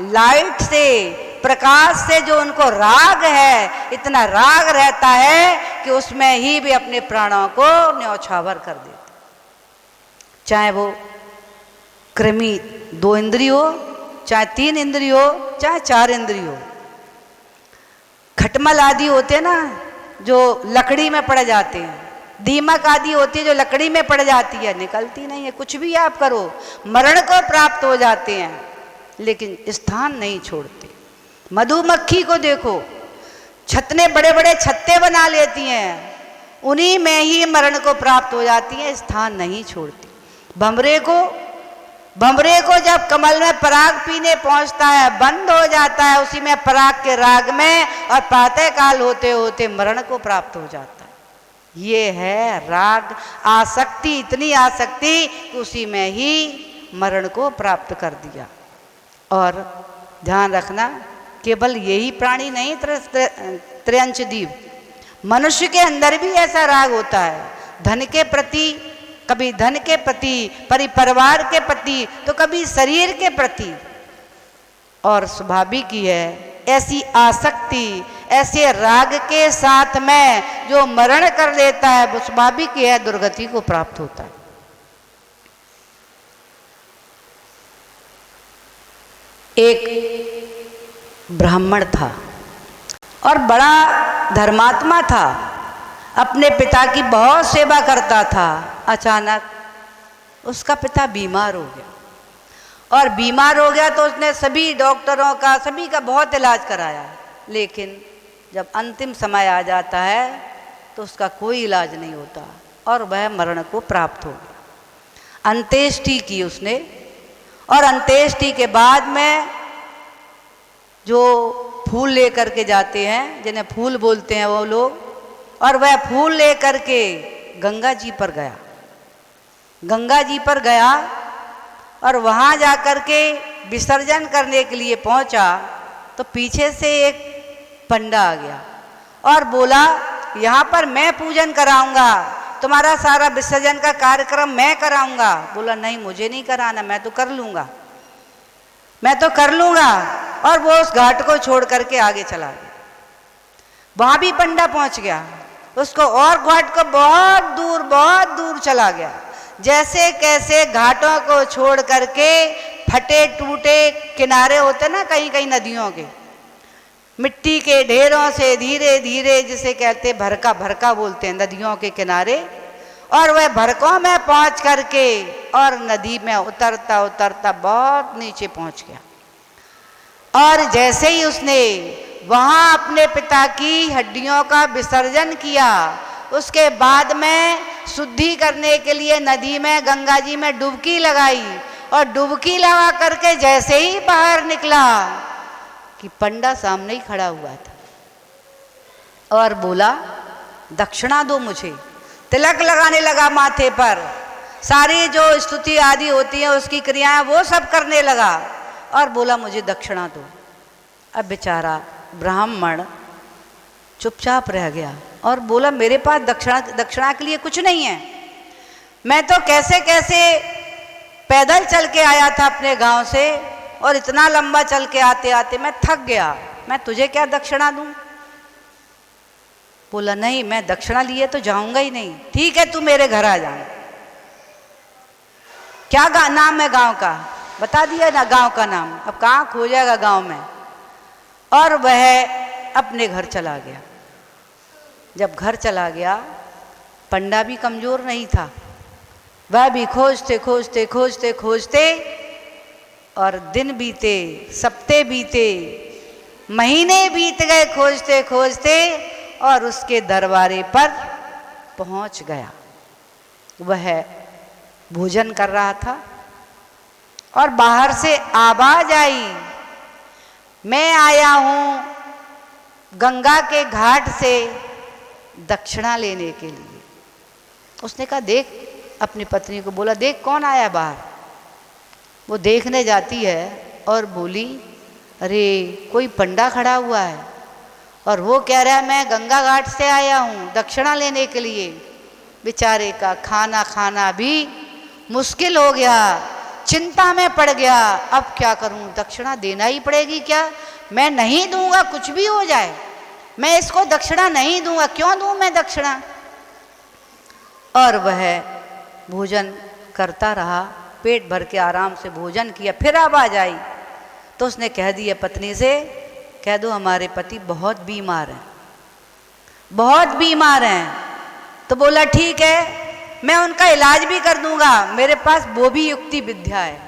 लाइट से, प्रकाश से जो उनको राग है, इतना राग रहता है कि उसमें ही भी अपने प्राणों को न्यौछावर कर देते। चाहे वो कृमि 2 इंद्रिय हो, चाहे 3 इंद्रिय हो, चाहे 4 इंद्रिय हो। खटमल आदि होते ना जो लकड़ी में पड़ जाते हैं, दीमक आदि होती है जो लकड़ी में पड़ जाती है, निकलती नहीं है। कुछ भी आप करो मरण को प्राप्त हो जाते हैं, लेकिन स्थान नहीं छोड़ते। मधुमक्खी को देखो, छत्ते बड़े बड़े छत्ते बना लेती हैं, उन्हीं में ही मरण को प्राप्त हो जाती हैं, स्थान नहीं छोड़ती। भंवरे को जब कमल में पराग पीने पहुंचता है, बंद हो जाता है उसी में पराग के राग में, और प्रातः काल होते होते मरण को प्राप्त हो जाता है। ये है राग आसक्ति, इतनी आसक्ति कि उसी में ही मरण को प्राप्त कर दिया। और ध्यान रखना, केवल यही प्राणी नहीं, त्रयंचदीव मनुष्य के अंदर भी ऐसा राग होता है। धन के प्रति, कभी धन के प्रति, परिवार के प्रति, तो कभी शरीर के प्रति। और स्वाभाविक ही है ऐसी आसक्ति, ऐसे राग के साथ में जो मरण कर लेता है, वो स्वाभाविक ही है दुर्गति को प्राप्त होता है। एक ब्राह्मण था और बड़ा धर्मात्मा था, अपने पिता की बहुत सेवा करता था। अचानक उसका पिता बीमार हो गया, और बीमार हो गया तो उसने सभी डॉक्टरों का, सभी का बहुत इलाज कराया, लेकिन जब अंतिम समय आ जाता है तो उसका कोई इलाज नहीं होता और वह मरण को प्राप्त हो गया। अंत्येष्टि की उसने, और अंत्येष्टि के बाद में जो फूल लेकर के जाते हैं, जिन्हें फूल बोलते हैं वो लोग, और वह फूल लेकर के गंगा जी पर गया। गंगा जी पर गया और वहाँ जाकर के विसर्जन करने के लिए पहुँचा तो पीछे से एक पंडा आ गया और बोला, यहाँ पर मैं पूजन कराऊंगा, तुम्हारा सारा विसर्जन का कार्यक्रम मैं कराऊंगा। बोला, नहीं मुझे नहीं कराना, मैं तो कर लूँगा, मैं तो कर लूँगा। और वो उस घाट को छोड़ करके आगे चला गया। वहाँ भी पंडा पहुँच गया, उसको और घाट को बहुत दूर चला गया। जैसे कैसे घाटों को छोड़ करके फटे टूटे किनारे होते ना कहीं कहीं नदियों के, मिट्टी के ढेरों से धीरे धीरे, जिसे कहते भरका, भरका बोलते हैं नदियों के किनारे, और वह भरकों में पहुंच करके और नदी में उतरता उतरता बहुत नीचे पहुंच गया। और जैसे ही उसने वहाँ अपने पिता की हड्डियों का विसर्जन किया, उसके बाद में शुद्धि करने के लिए नदी में, गंगा जी में डुबकी लगाई, और डुबकी लगा करके जैसे ही बाहर निकला कि पंडा सामने ही खड़ा हुआ था और बोला, दक्षिणा दो मुझे। तिलक लगाने लगा माथे पर, सारी जो स्तुति आदि होती है उसकी क्रियाएं वो सब करने लगा और बोला, मुझे दक्षिणा दो। अब बेचारा ब्राह्मण चुपचाप रह गया और बोला, मेरे पास दक्षिणा के लिए कुछ नहीं है, मैं तो कैसे कैसे पैदल चल के आया था अपने गांव से, और इतना लंबा चल के आते आते मैं थक गया, मैं तुझे क्या दक्षिणा दूं। बोला, नहीं मैं दक्षिणा लिए तो जाऊंगा ही नहीं। ठीक है, तू मेरे घर आ जा। क्या नाम है गांव का? बता दिया ना गांव का नाम, अब कहाँ खोजेगा गांव में। और वह अपने घर चला गया। जब घर चला गया, पंडा भी कमज़ोर नहीं था, वह भी खोजते खोजते खोजते खोजते, और दिन बीते, सप्ताह बीते, महीने बीत गए खोजते खोजते, और उसके दरबारे पर पहुंच गया। वह भोजन कर रहा था और बाहर से आवाज आई, मैं आया हूँ गंगा के घाट से दक्षिणा लेने के लिए। उसने कहा, देख, अपनी पत्नी को बोला, देख कौन आया बाहर। वो देखने जाती है और बोली, अरे कोई पंडा खड़ा हुआ है और वो कह रहा है मैं गंगा घाट से आया हूँ दक्षिणा लेने के लिए। बेचारे का खाना खाना भी मुश्किल हो गया, चिंता में पड़ गया। अब क्या करूँ, दक्षिणा देना ही पड़ेगी क्या? मैं नहीं दूंगा, कुछ भी हो जाए, मैं इसको दक्षिणा नहीं दूंगा, क्यों दूं मैं दक्षिणा? और वह भोजन करता रहा, पेट भर के आराम से भोजन किया। फिर आवाज आई तो उसने कह दिया पत्नी से, कह दो हमारे पति बहुत बीमार हैं, बहुत बीमार हैं। तो बोला ठीक है, मैं उनका इलाज भी कर दूंगा, मेरे पास वो भी युक्ति विद्या है।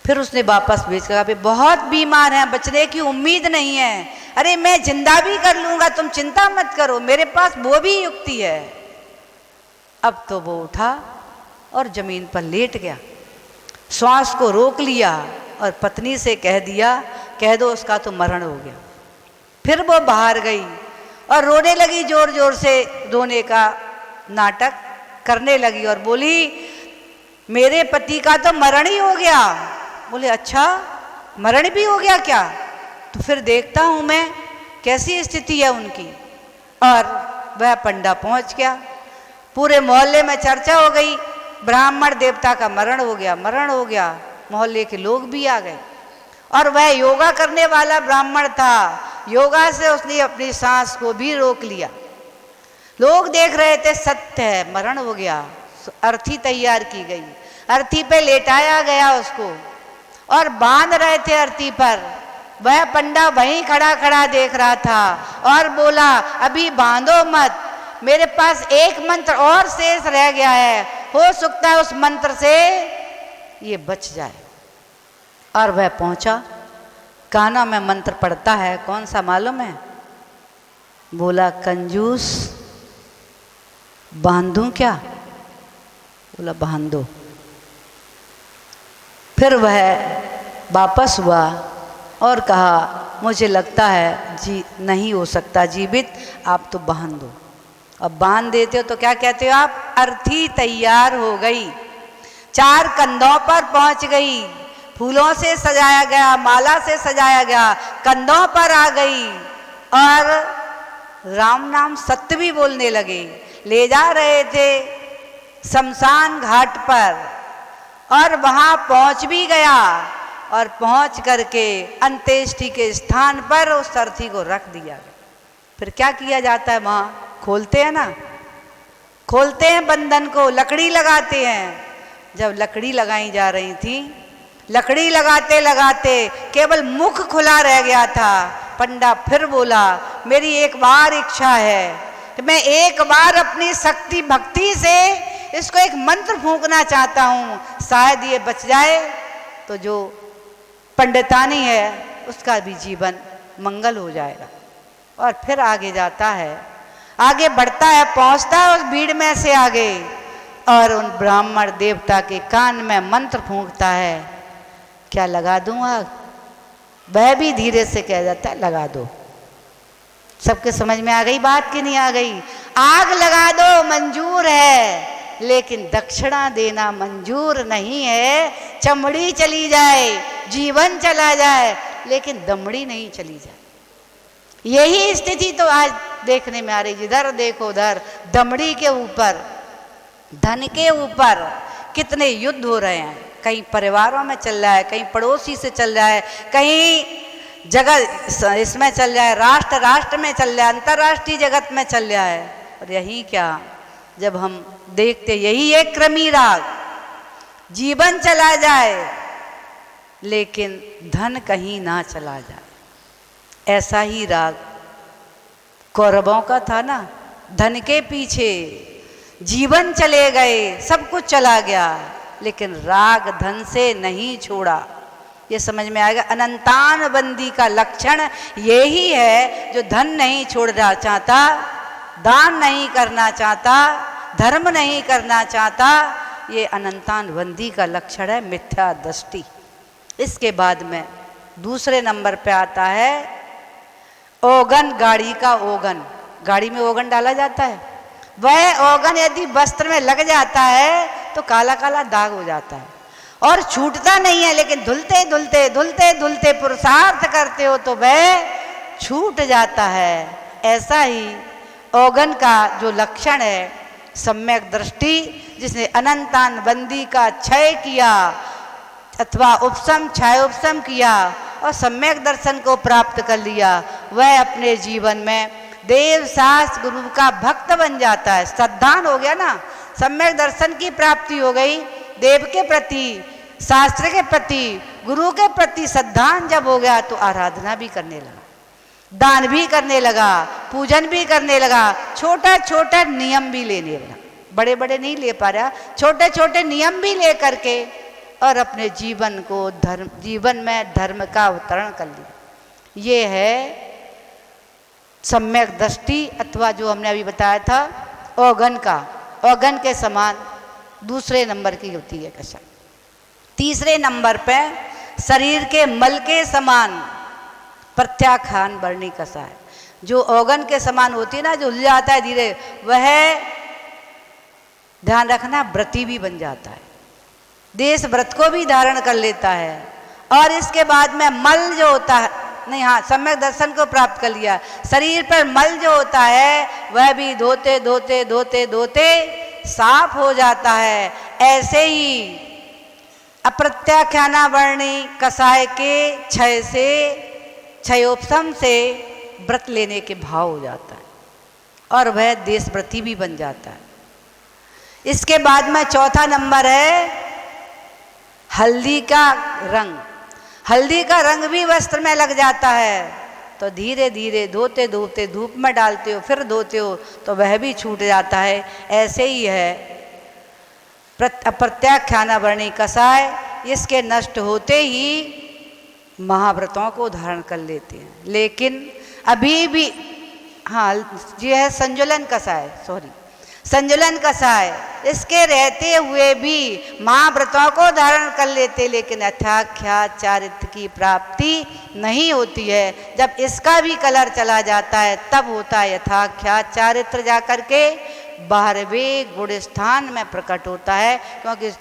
फिर उसने वापस भेज कहा बहुत बीमार हैं, बचने की उम्मीद नहीं है। अरे मैं जिंदा भी कर लूंगा, तुम चिंता मत करो, मेरे पास वो भी युक्ति है। अब तो वो उठा और जमीन पर लेट गया, श्वास को रोक लिया और पत्नी से कह दिया, कह दो उसका तो मरण हो गया। फिर वो बाहर गई और रोने लगी, जोर जोर से रोने का नाटक करने लगी और बोली मेरे पति का तो मरण ही हो गया। बोले अच्छा, मरण भी हो गया क्या? तो फिर देखता हूँ मैं कैसी स्थिति है उनकी। और वह पंडा पहुँच गया, पूरे मोहल्ले में चर्चा हो गई, ब्राह्मण देवता का मरण हो गया, मरण हो गया। मोहल्ले के लोग भी आ गए और वह योगा करने वाला ब्राह्मण था, योगा से उसने अपनी सांस को भी रोक लिया। लोग देख रहे थे, सत्य है, मरण हो गया। अर्थी तैयार की गई, अर्थी पे लेटाया गया उसको और बांध रहे थे अर्थी पर। वह पंडा वहीं खड़ा खड़ा देख रहा था और बोला अभी बांधो मत, मेरे पास एक मंत्र और शेष रह गया है, हो सकता है उस मंत्र से ये बच जाए। और वह पहुंचा, काना में मंत्र पढ़ता है, कौन सा मालूम है? बोला कंजूस बांधूं क्या? बोला बांध दो। फिर वह वापस हुआ और कहा मुझे लगता है जी नहीं हो सकता जीवित, आप तो बांध दो। अब बांध देते हो तो क्या कहते हो आप? अर्थी तैयार हो गई, 4 कंधों पर पहुंच गई, फूलों से सजाया गया, माला से सजाया गया, कंधों पर आ गई और राम नाम सत्य भी बोलने लगे। ले जा रहे थे शमशान घाट पर और वहां पहुंच भी गया और पहुंच करके अंत्येष्टि के स्थान पर उस अर्थी को रख दिया गया। फिर क्या किया जाता है? वहां खोलते हैं ना, खोलते हैं बंधन को, लकड़ी लगाते हैं। जब लकड़ी लगाई जा रही थी, लकड़ी लगाते लगाते केवल मुख खुला रह गया था। पंडा फिर बोला मेरी एक बार इच्छा है कि मैं एक बार अपनी शक्ति भक्ति से इसको एक मंत्र फूंकना चाहता हूँ, शायद ये बच जाए तो जो पंडितानी है उसका भी जीवन मंगल हो जाएगा। और फिर आगे जाता है, आगे बढ़ता है, पहुंचता है उस भीड़ में से आगे और उन ब्राह्मण देवता के कान में मंत्र फूंकता है, क्या लगा दूं आग? वह भी धीरे से कह जाता है लगा दो। सबके समझ में आ गई बात कि नहीं आ गई? आग लगा दो मंजूर है, लेकिन दक्षिणा देना मंजूर नहीं है। चमड़ी चली जाए, जीवन चला जाए, लेकिन दमड़ी नहीं चली जाए। यही स्थिति तो आज देखने में आ रही, जिधर देखो उधर दमड़ी के ऊपर, धन के ऊपर कितने युद्ध हो रहे हैं। कहीं परिवारों में चल रहा है, कहीं पड़ोसी से चल रहा है, कहीं जगह इसमें चल रहा है, राष्ट्र राष्ट्र में चल रहा है, अंतर्राष्ट्रीय जगत में चल रहा है। और यही क्या, जब हम देखते यही एक क्रमी राग, जीवन चला जाए लेकिन धन कहीं ना चला जाए। ऐसा ही राग कौरवों का था ना, धन के पीछे जीवन चले गए, सब कुछ चला गया, लेकिन राग धन से नहीं छोड़ा। ये समझ में आएगा। अनंतान बंदी का लक्षण यही है, जो धन नहीं छोड़ना चाहता, दान नहीं करना चाहता, धर्म नहीं करना चाहता, ये अनंतान बंदी का लक्षण है, मिथ्या दृष्टि। इसके बाद में दूसरे नंबर पे आता है ओगन, गाड़ी का ओगन। गाड़ी में ओगन डाला जाता है, वह ओगन यदि वस्त्र में लग जाता है तो काला काला दाग हो जाता है। और छूटता नहीं है, लेकिन धुलते धुलते धुलते धुलते पुरुषार्थ करते हो तो वह छूट जाता है। ऐसा ही औगन का जो लक्षण है, सम्यक दृष्टि, जिसने अनंतान बंदी का क्षय किया अथवा उपशम क्षय उपशम किया और सम्यक दर्शन को प्राप्त कर लिया, वह अपने जीवन में देव शास्त्र गुरु का भक्त बन जाता है। श्रद्धान हो गया ना, सम्यक दर्शन की प्राप्ति हो गई, देव के प्रति, शास्त्र के प्रति, गुरु के प्रति श्रद्धान जब हो गया तो आराधना भी करने लगा, दान भी करने लगा, पूजन भी करने लगा, छोटा छोटा नियम भी लेने लगा। बड़े बड़े नहीं ले पा रहा, छोटे छोटे नियम भी ले करके और अपने जीवन को जीवन में धर्म का अवतरण कर लिया। ये है सम्यक दृष्टि, अथवा जो हमने अभी बताया था औगन का, औगन के समान दूसरे नंबर की होती है कषाय। तीसरे नंबर पे शरीर के मल के समान प्रत्याख्यान वर्णी कषाय, जो औगन के समान होती है ना, जो उल जाता है धीरे, वह ध्यान रखना व्रती भी बन जाता है, देश व्रत को भी धारण कर लेता है। और इसके बाद में मल जो होता है, नहीं हाँ, सम्यक दर्शन को प्राप्त कर लिया, शरीर पर मल जो होता है वह भी धोते धोते धोते धोते साफ हो जाता है। ऐसे ही अप्रत्याख्याना वर्णी कषाय के क्षय से, क्षयोपशम से व्रत लेने के भाव हो जाता है और वह देशव्रती भी बन जाता है। इसके बाद में चौथा नंबर है हल्दी का रंग। हल्दी का रंग भी वस्त्र में लग जाता है, तो धीरे धीरे धोते धोते धूप में डालते हो, फिर धोते हो तो वह भी छूट जाता है। ऐसे ही है अप्रत्याख्याना वर्णी कषाय, इसके नष्ट होते ही महाव्रतों को धारण कर लेते हैं। लेकिन अभी भी हाँ, ये है संजुलन कषाय, संजुलन कषाय, इसके रहते हुए भी महाव्रतों को धारण कर लेते, लेकिन यथाख्यात चारित्र की प्राप्ति नहीं होती है। जब इसका भी कलर चला जाता है तब होता है यथाख्यात चारित्र, जाकर के 12वें गुण स्थान में प्रकट होता है, क्योंकि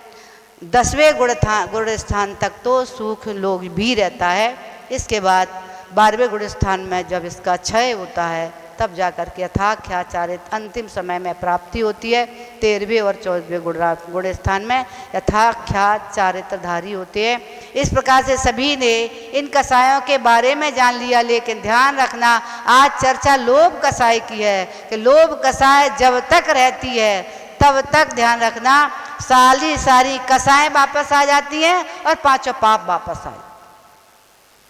10वें गुण स्थान तक तो सुख लोग भी रहता है। इसके बाद 12वें गुण स्थान में जब इसका क्षय होता है तब जाकर के यथाख्यात चारित्र अंतिम समय में प्राप्ति होती है। 13वें और 14वें गुण स्थान में यथाख्यात चारित्रधारी होते हैं। इस प्रकार से सभी ने इन कषायों के बारे में जान लिया, लेकिन ध्यान रखना आज चर्चा लोभ कषाय की है कि लोभ कषाय जब तक रहती है तब तक ध्यान रखना सारी कषाएं वापस आ जाती हैं और पांचों पाप वापस आए।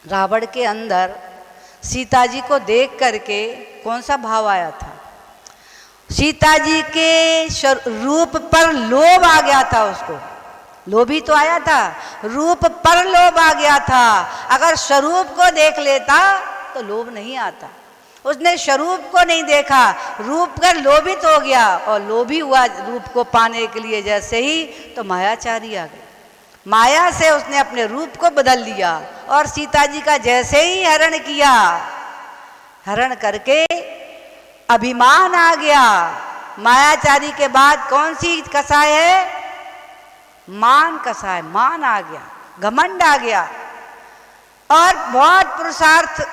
रावण के अंदर सीता जी को देख करके कौन सा भाव आया था? सीता जी के रूप पर लोभ आ गया था, उसको लोभ ही तो आया था, रूप पर लोभ आ गया था। अगर स्वरूप को देख लेता तो लोभ नहीं आता। उसने स्वरूप को नहीं देखा, रूप कर लोभित हो गया और लोभी हुआ रूप को पाने के लिए। जैसे ही तो मायाचारी आ गई, माया से उसने अपने रूप को बदल लिया और सीता जी का जैसे ही हरण किया, हरण करके अभिमान आ गया। मायाचारी के बाद कौन सी कषाय है? मान कषाय, मान आ गया, घमंड आ गया। और बहुत पुरुषार्थ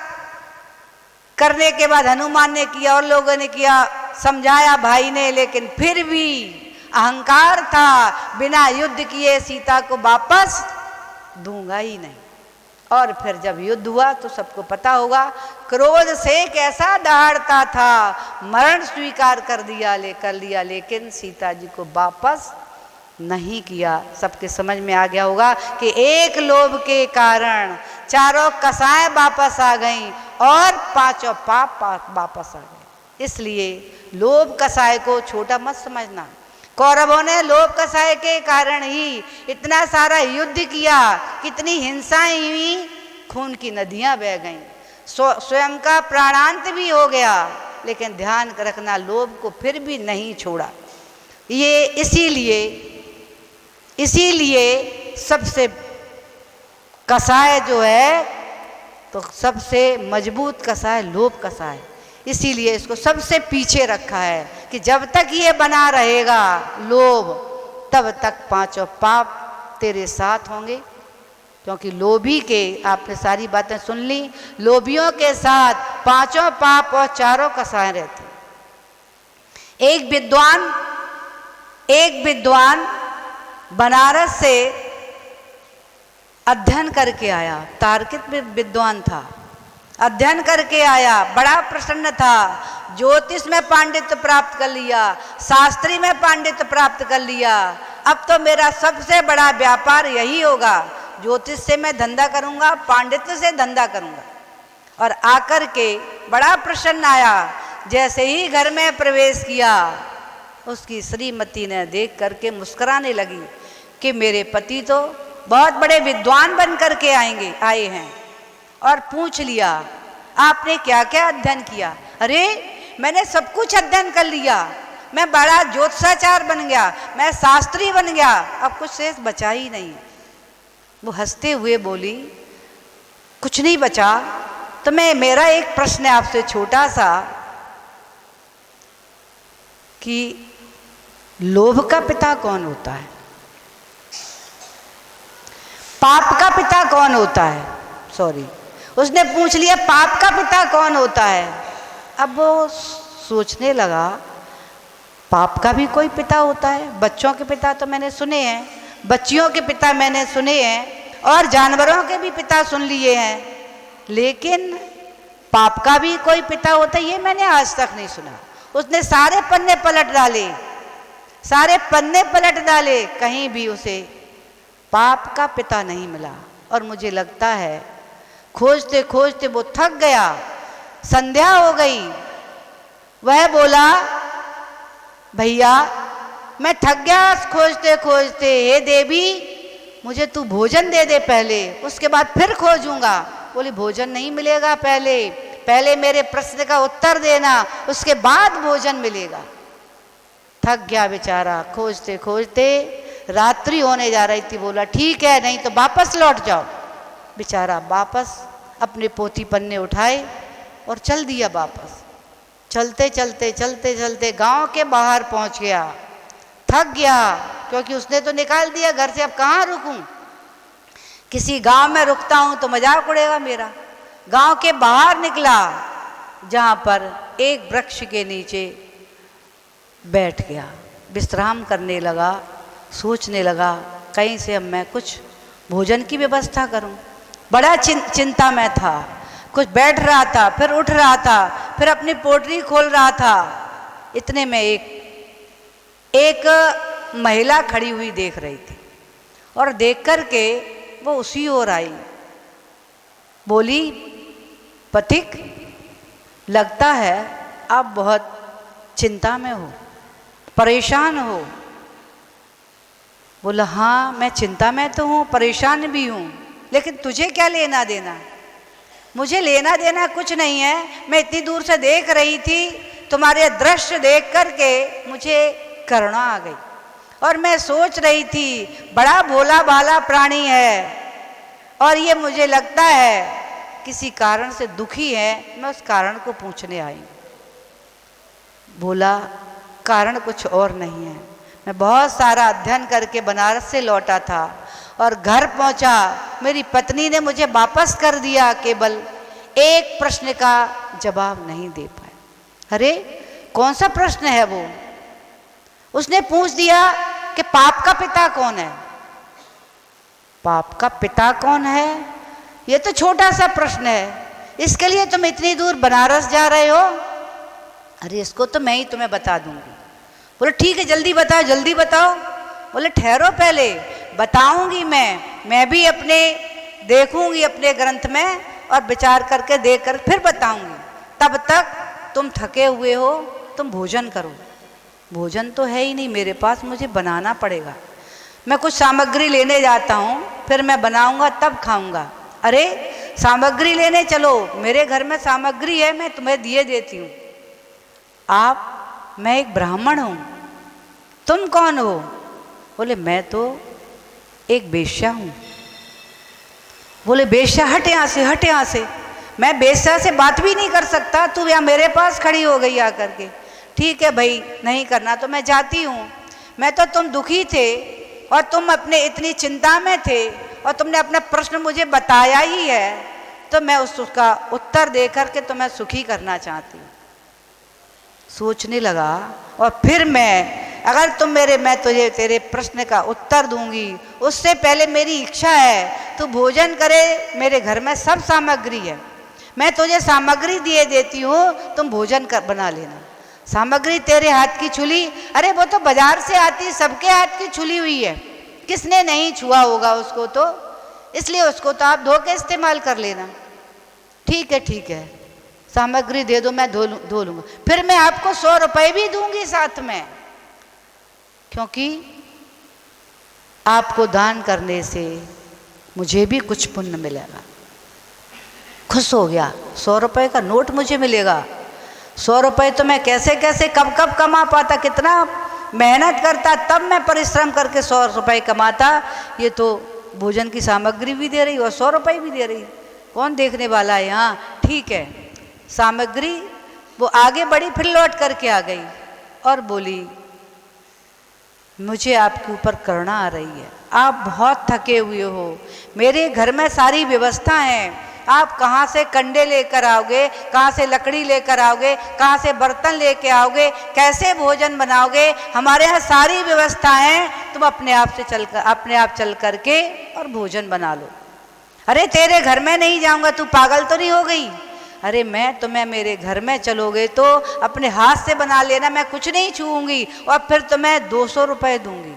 करने के बाद हनुमान ने किया और लोगों ने किया, समझाया भाई ने, लेकिन फिर भी अहंकार था, बिना युद्ध किए सीता को वापस दूंगा ही नहीं। और फिर जब युद्ध हुआ तो सबको पता होगा, क्रोध से कैसा दहाड़ता था, मरण स्वीकार कर लिया, लेकिन सीता जी को वापस नहीं किया। सबके समझ में आ गया होगा कि एक लोभ के कारण चारों कषाएं वापस आ गईं और पांचों पाप वापस आ गए। इसलिए लोभ कषाय को छोटा मत समझना। कौरवों ने लोभ कषाय के कारण ही इतना सारा युद्ध किया, कितनी हिंसाएं हुई, खून की नदियां बह गईं, स्वयं का प्राणांत भी हो गया, लेकिन ध्यान रखना लोभ को फिर भी नहीं छोड़ा। ये इसीलिए सबसे कषाय जो है तो सबसे मजबूत कषाय लोभ कषाय, इसीलिए इसको सबसे पीछे रखा है कि जब तक ये बना रहेगा लोभ, तब तक पांचों पाप तेरे साथ होंगे। क्योंकि लोभी के, आपने सारी बातें सुन ली, लोभियों के साथ पांचों पाप और चारों कसाएं रहती। एक विद्वान बनारस से अध्ययन करके आया, तार्किक विद्वान था, अध्ययन करके आया, बड़ा प्रसन्न था, ज्योतिष में पांडित्य प्राप्त कर लिया, शास्त्री में पांडित्य प्राप्त कर लिया। अब तो मेरा सबसे बड़ा व्यापार यही होगा, ज्योतिष से मैं धंधा करूंगा, पांडित्य से धंधा करूंगा। और आकर के बड़ा प्रसन्न आया। जैसे ही घर में प्रवेश किया, उसकी श्रीमती ने देख करके मुस्कुराने लगी कि मेरे पति तो बहुत बड़े विद्वान बन करके आए हैं। और पूछ लिया, आपने क्या क्या अध्ययन किया? अरे मैंने सब कुछ अध्ययन कर लिया, मैं बड़ा ज्योतिषाचार बन गया, मैं शास्त्री बन गया, अब कुछ शेष बचा ही नहीं। वो हंसते हुए बोली, कुछ नहीं बचा तो मेरा एक प्रश्न है आपसे छोटा सा, कि लोभ का पिता कौन होता है? पाप का पिता कौन होता है? सॉरी, उसने पूछ लिया पाप का पिता कौन होता है। अब वो सोचने लगा, पाप का भी कोई पिता होता है? बच्चों के पिता तो मैंने सुने हैं, बच्चियों के पिता मैंने सुने हैं, और जानवरों के भी पिता सुन लिए हैं, लेकिन पाप का भी कोई पिता होता है ये मैंने आज तक नहीं सुना। उसने सारे पन्ने पलट डाले, सारे पन्ने पलट डाले, कहीं भी उसे पाप का पिता नहीं मिला। और मुझे लगता है खोजते खोजते वो थक गया, संध्या हो गई। वह बोला, भैया मैं थक गया खोजते खोजते, हे देवी मुझे तू भोजन दे दे पहले, उसके बाद फिर खोजूंगा। बोली, भोजन नहीं मिलेगा, पहले मेरे प्रश्न का उत्तर देना, उसके बाद भोजन मिलेगा। थक गया बेचारा खोजते खोजते, रात्रि होने जा रही थी। बोला, ठीक है, नहीं तो वापस लौट जाओ। बेचारा वापस अपने पोथी पन्ने उठाए और चल दिया वापस। चलते चलते चलते चलते गांव के बाहर पहुंच गया। थक गया, क्योंकि उसने तो निकाल दिया घर से, अब कहाँ रुकूं? किसी गांव में रुकता हूं तो मजाक उड़ेगा मेरा। गांव के बाहर निकला, जहां पर एक वृक्ष के नीचे बैठ गया, विश्राम करने लगा, सोचने लगा कहीं से अब मैं कुछ भोजन की व्यवस्था करूं। बड़ा चिंता में था, कुछ बैठ रहा था, फिर उठ रहा था, फिर अपनी पोटली खोल रहा था। इतने में एक महिला खड़ी हुई देख रही थी, और देख कर के वो उसी ओर आई। बोली, पथिक लगता है आप बहुत चिंता में हो, परेशान हो। बोला, हाँ मैं चिंता में तो हूँ, परेशान भी हूँ, लेकिन तुझे क्या लेना देना? मुझे लेना देना कुछ नहीं है। मैं इतनी दूर से देख रही थी, तुम्हारे दृश्य देख करके मुझे करुणा आ गई, और मैं सोच रही थी बड़ा भोला भाला प्राणी है, और ये मुझे लगता है किसी कारण से दुखी है, मैं उस कारण को पूछने आई। बोला, कारण कुछ और नहीं है, मैं बहुत सारा अध्ययन करके बनारस से लौटा था, और घर पहुंचा, मेरी पत्नी ने मुझे वापस कर दिया, केवल एक प्रश्न का जवाब नहीं दे पाए। अरे कौन सा प्रश्न है वो? उसने पूछ दिया कि पाप का पिता कौन है? पाप का पिता कौन है? ये तो छोटा सा प्रश्न है, इसके लिए तुम इतनी दूर बनारस जा रहे हो? अरे इसको तो मैं ही तुम्हें बता दूंगी। बोले, ठीक है, जल्दी बताओ, जल्दी बताओ। बोले, ठहरो पहले, बताऊंगी मैं भी अपने देखूंगी अपने ग्रंथ में, और विचार करके देख कर फिर बताऊंगी। तब तक तुम थके हुए हो, तुम भोजन करो। भोजन तो है ही नहीं मेरे पास, मुझे बनाना पड़ेगा। मैं कुछ सामग्री लेने जाता हूँ, फिर मैं बनाऊंगा तब खाऊंगा। अरे सामग्री लेने चलो, मेरे घर में सामग्री है, मैं तुम्हें दिए देती हूँ। मैं एक ब्राह्मण हूँ, तुम कौन हो? बोले, मैं तो एक वेश्या हूँ। बोले, वेश्या? हट यहाँ से, हट यहाँ से, मैं वेश्या से बात भी नहीं कर सकता, तू यहाँ मेरे पास खड़ी हो गई आकर के। ठीक है भाई, नहीं करना तो मैं जाती हूँ। मैं तो तुम दुखी थे और तुम अपने इतनी चिंता में थे और तुमने अपना प्रश्न मुझे बताया ही है, तो मैं उसका उत्तर दे करके तुम्हें सुखी करना चाहती हूँ। सोचने लगा और फिर अगर मैं तुझे तेरे प्रश्न का उत्तर दूंगी, उससे पहले मेरी इच्छा है तू भोजन करे। मेरे घर में सब सामग्री है, मैं तुझे सामग्री दिए देती हूँ, तुम भोजन बना लेना। सामग्री तेरे हाथ की छुली, अरे वो तो बाजार से आती, सबके हाथ की छुली हुई है, किसने नहीं छुआ होगा उसको, तो इसलिए उसको तो आप धो के इस्तेमाल कर लेना। ठीक है, सामग्री दे दो, मैं धो लूँगा। फिर मैं आपको 100 रुपये भी दूंगी साथ में, क्योंकि आपको दान करने से मुझे भी कुछ पुण्य मिलेगा। खुश हो गया, 100 रुपये का नोट मुझे मिलेगा। 100 रुपये तो मैं कैसे कैसे कब कमा पाता, कितना मेहनत करता, तब मैं परिश्रम करके 100 रुपये कमाता। ये तो भोजन की सामग्री भी दे रही और 100 रुपये भी दे रही, कौन देखने वाला है यहाँ। ठीक है, सामग्री वो आगे बढ़ी, फिर लौट करके आ गई और बोली, मुझे आपके ऊपर करुणा आ रही है, आप बहुत थके हुए हो, मेरे घर में सारी व्यवस्था है, आप कहाँ से कंडे लेकर आओगे, कहाँ से लकड़ी लेकर आओगे, कहाँ से बर्तन लेके आओगे, कैसे भोजन बनाओगे, हमारे यहाँ सारी व्यवस्था है, तुम अपने आप चल करके और भोजन बना लो। अरे तेरे घर में नहीं जाऊँगा, तू पागल तो नहीं हो गई। अरे तुम्हें मेरे घर में चलोगे तो अपने हाथ से बना लेना, मैं कुछ नहीं छूऊंगी, और फिर तुम्हें 200 रुपये दूंगी।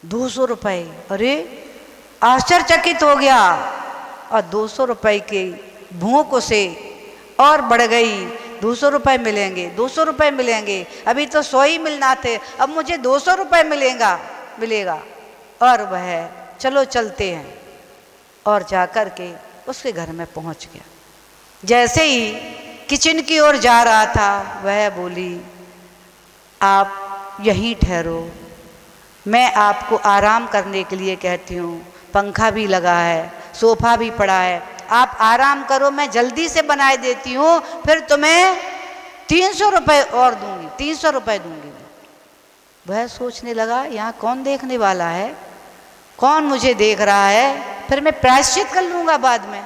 200 रुपये, अरे आश्चर्यचकित हो गया, और 200 रुपये की भूख उसे और बढ़ गई। 200 रुपये मिलेंगे, 200 रुपये मिलेंगे, अभी तो 100 ही मिलना थे, अब मुझे 200 रुपये मिलेगा। और वह चलो चलते हैं, और जाकर के उसके घर में पहुंच गया। जैसे ही किचन की ओर जा रहा था, वह बोली, आप यहीं ठहरो, मैं आपको आराम करने के लिए कहती हूँ, पंखा भी लगा है, सोफा भी पड़ा है, आप आराम करो, मैं जल्दी से बनाए देती हूँ, फिर तुम्हें 300 रुपये और दूंगी, 300 रुपये दूंगी। वह सोचने लगा, यहाँ कौन देखने वाला है, कौन मुझे देख रहा है, फिर मैं प्रायश्चित कर लूँगा बाद में।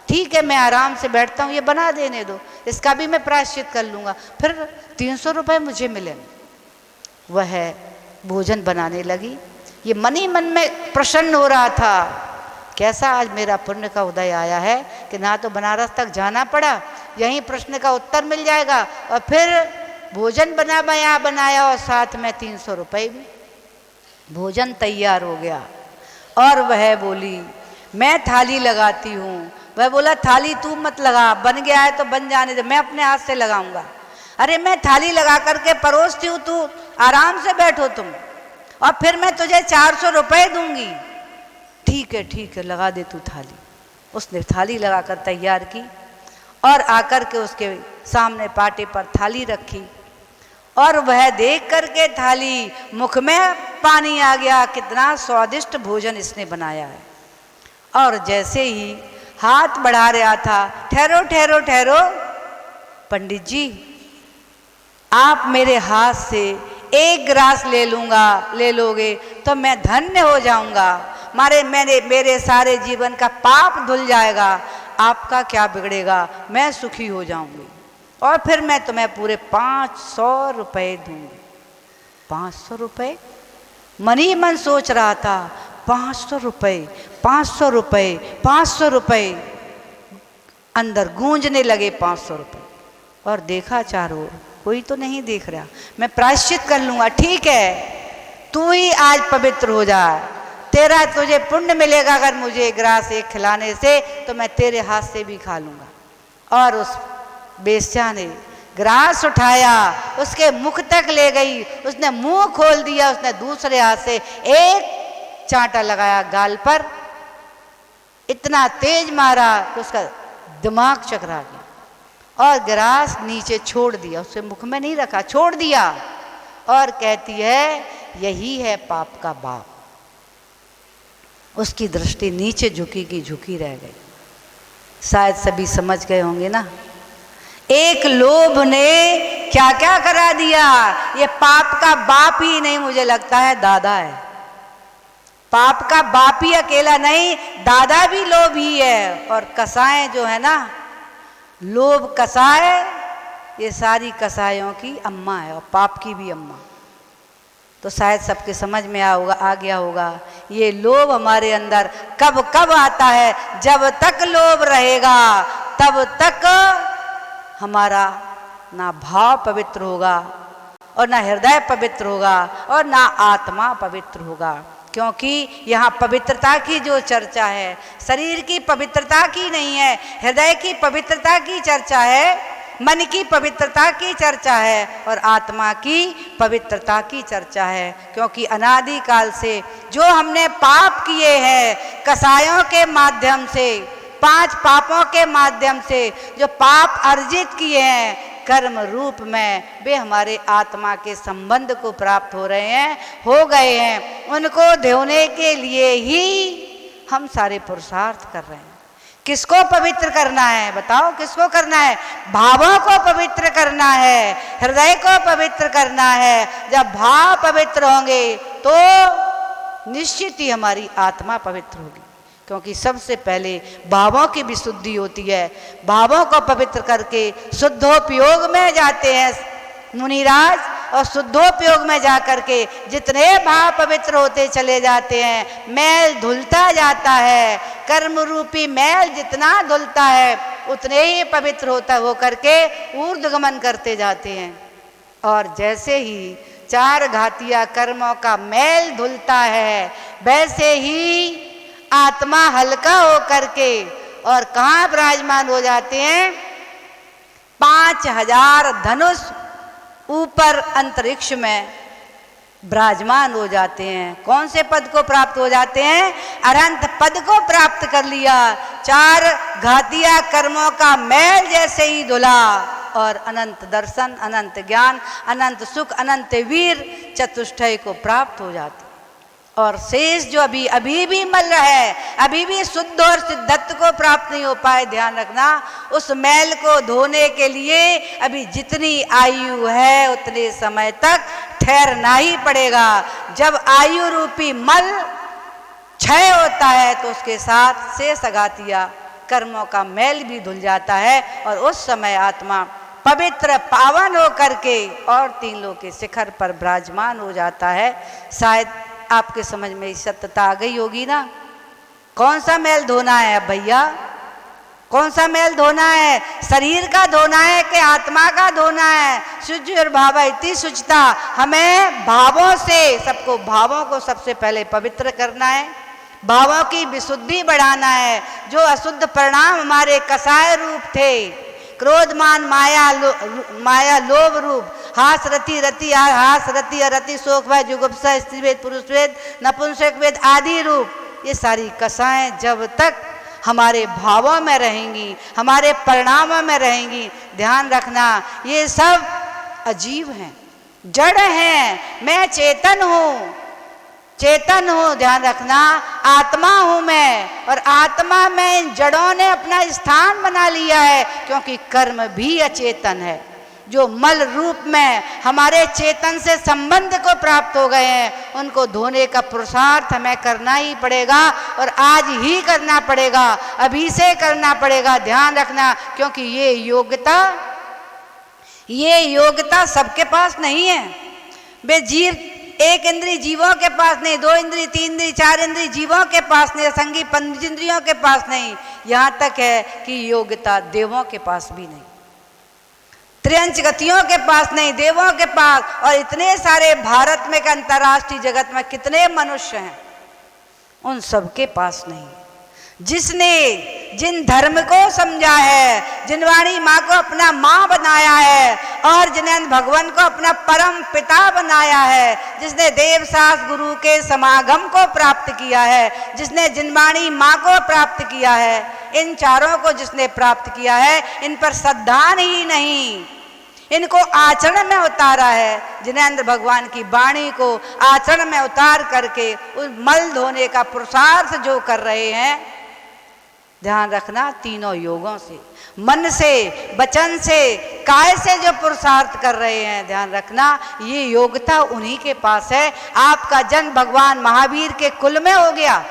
ठीक है, मैं आराम से बैठता हूँ, ये बना देने दो, इसका भी मैं प्रायश्चित कर लूँगा, फिर 300 रुपये मुझे मिलेंगे। वह भोजन बनाने लगी, ये मन ही मन में प्रसन्न हो रहा था, कैसा आज मेरा पुण्य का उदय आया है कि ना तो बनारस तक जाना पड़ा, यहीं प्रश्न का उत्तर मिल जाएगा, और फिर भोजन बनाया और साथ में 300 रुपये भी। भोजन तैयार हो गया और वह बोली, मैं थाली लगाती हूँ। वह बोला, थाली तू मत लगा, बन गया है तो बन जाने दे, मैं अपने हाथ से लगाऊंगा। अरे मैं थाली लगा करके परोसती हूँ, तू आराम से बैठो तुम, और फिर मैं तुझे 400 रुपये दूंगी। ठीक है, लगा दे तू थाली। उसने थाली लगाकर तैयार की और आकर के उसके सामने पाटे पर थाली रखी, और वह देख करके थाली, मुख में पानी आ गया, कितना स्वादिष्ट भोजन इसने बनाया है। और जैसे ही हाथ बढ़ा रहा था, ठहरो पंडित जी, आप मेरे हाथ से एक गिलास ले लोगे तो मैं धन्य हो जाऊंगा, मेरे सारे जीवन का पाप धुल जाएगा, आपका क्या बिगड़ेगा, मैं सुखी हो जाऊंगी, और फिर मैं तुम्हें पूरे 500 रुपये दूंगी। 500 रुपये, मन ही मन सोच रहा था, 500 रुपये, 500 रुपये, 500 रुपये, अंदर गूंजने लगे 500 रुपये। और देखा चारों ओर, कोई तो नहीं देख रहा, मैं प्रायश्चित कर लूँगा। ठीक है, तू ही आज पवित्र हो जा, तुझे पुण्य मिलेगा, अगर मुझे ग्रास एक खिलाने से तो मैं तेरे हाथ से भी खा लूँगा। और उस बेस्या ने ग्रास उठाया, उसके मुख तक ले गई, उसने मुंह खोल दिया, उसने दूसरे हाथ से एक चांटा लगाया गाल पर, इतना तेज मारा कि उसका दिमाग चकरा गया, और गिलास नीचे छोड़ दिया, उसके मुख में नहीं रखा, छोड़ दिया। और कहती है, यही है पाप का बाप। उसकी दृष्टि नीचे झुकी की झुकी रह गई। शायद सभी समझ गए होंगे ना, एक लोभ ने क्या क्या करा दिया। ये पाप का बाप ही नहीं, मुझे लगता है दादा है। पाप का बाप ही अकेला नहीं, दादा भी लोभ ही है। और कसाएं जो है ना, लोभ कसाय, ये सारी कसायों की अम्मा है और पाप की भी अम्मा। तो शायद सबके समझ में आ गया होगा ये लोभ हमारे अंदर कब कब आता है। जब तक लोभ रहेगा तब तक हमारा ना भाव पवित्र होगा और ना हृदय पवित्र होगा और ना आत्मा पवित्र होगा। क्योंकि यहाँ पवित्रता की जो चर्चा है, शरीर की पवित्रता की नहीं है, हृदय की पवित्रता की चर्चा है, मन की पवित्रता की चर्चा है और आत्मा की पवित्रता की चर्चा है। क्योंकि अनादि काल से जो हमने पाप किए हैं, कसायों के माध्यम से, 5 पापों के माध्यम से जो पाप अर्जित किए हैं कर्म रूप में, वे हमारे आत्मा के संबंध को प्राप्त हो रहे हैं, हो गए हैं। उनको धोने के लिए ही हम सारे पुरुषार्थ कर रहे हैं। किसको पवित्र करना है बताओ, किसको करना है? भावों को पवित्र करना है, हृदय को पवित्र करना है। जब भाव पवित्र होंगे तो निश्चित ही हमारी आत्मा पवित्र होगी। क्योंकि सबसे पहले भावों की विशुद्धि होती है। भावों को पवित्र करके शुद्धोपयोग में जाते हैं मुनिराज, और शुद्धोपयोग में जाकर के जितने भाव पवित्र होते चले जाते हैं, मैल धुलता जाता है। कर्म रूपी मैल जितना धुलता है उतने ही पवित्र होता हो करके ऊर्ध्वगमन करते जाते हैं। और जैसे ही 4 घातिया कर्मों का मैल धुलता है, वैसे ही आत्मा हल्का हो करके और कहाँ विराजमान हो जाते हैं? 5000 धनुष ऊपर अंतरिक्ष में विराजमान हो जाते हैं। कौन से पद को प्राप्त हो जाते हैं? अनंत पद को प्राप्त कर लिया। 4 घातिया कर्मों का मैल जैसे ही धुला और अनंत दर्शन, अनंत ज्ञान, अनंत सुख, अनंत वीर चतुष्टय को प्राप्त हो जाते। और शेष जो अभी भी मल रहा है, अभी भी शुद्ध और सिद्धत्व को प्राप्त नहीं हो पाए, ध्यान रखना। उस मैल को धोने के लिए अभी जितनी आयु है उतने समय तक ठहरना ही पड़ेगा। जब आयु रूपी मल क्षय होता है तो उसके साथ शेष घातिया कर्मों का मैल भी धुल जाता है और उस समय आत्मा पवित्र पावन हो करके और 3 लोक के शिखर पर विराजमान हो जाता है। शायद आपके समझ में सत्यता आ गई होगी ना। कौन सा मैल धोना है भैया? कौन सा मैल धोना है? शरीर का धोना है कि आत्मा का धोना है? शुचि और भाव इति शुचिता। हमें भावों से, सबको भावों को सबसे पहले पवित्र करना है, भावों की विशुद्धि बढ़ाना है। जो अशुद्ध परिणाम हमारे कसाय रूप थे, क्रोधमान माया लोभ रूप, हास रति रति हास रति रति शोक भय जुगुप्सा स्त्री वेद पुरुष वेद नपुंसक वेद आदि रूप, ये सारी कसाएं जब तक हमारे भावों में रहेंगी, हमारे परिणामों में रहेंगी, ध्यान रखना ये सब अजीब हैं, जड़ हैं। मैं चेतन हूँ, चेतन हूँ, ध्यान रखना। आत्मा हूँ मैं, और आत्मा में इन जड़ों ने अपना स्थान बना लिया है। क्योंकि कर्म भी अचेतन है, जो मल रूप में हमारे चेतन से संबंध को प्राप्त हो गए हैं, उनको धोने का पुरुषार्थ हमें करना ही पड़ेगा और आज ही करना पड़ेगा, अभी से करना पड़ेगा। ध्यान रखना, क्योंकि ये योग्यता सबके पास नहीं है। वे जीव, 1 इंद्रिय जीवों के पास नहीं, 2 इंद्रिय, 3 इंद्रिय, 4 इंद्रिय जीवों के पास नहीं, संगी पंचेंद्रियों के पास नहीं, यहाँ तक है कि योग्यता देवों के पास भी नहीं, त्रियंच गतियों के पास नहीं, देवों के पास। और इतने सारे भारत में, अंतर्राष्ट्रीय जगत में कितने मनुष्य हैं, उन सबके पास नहीं। जिसने जिन धर्म को समझा है, जिन वाणी माँ को अपना माँ बनाया है और जिन्हें भगवान को अपना परम पिता बनाया है, जिसने देवशास्त्र गुरु के समागम को प्राप्त किया है, जिसने जिनवाणी माँ को प्राप्त किया है, इन चारों को जिसने प्राप्त किया है, इन पर श्रद्धा ही नहीं, इनको आचरण में उतारा है। जिनेंद्र भगवान की वाणी को आचरण में उतार करके उस मल धोने का पुरुषार्थ जो कर रहे हैं, ध्यान रखना, तीनों योगों से, मन से, वचन से, काय से जो पुरुषार्थ कर रहे हैं, ध्यान रखना ये योग्यता उन्हीं के पास है। आपका जन्म भगवान महावीर के कुल में हो गया,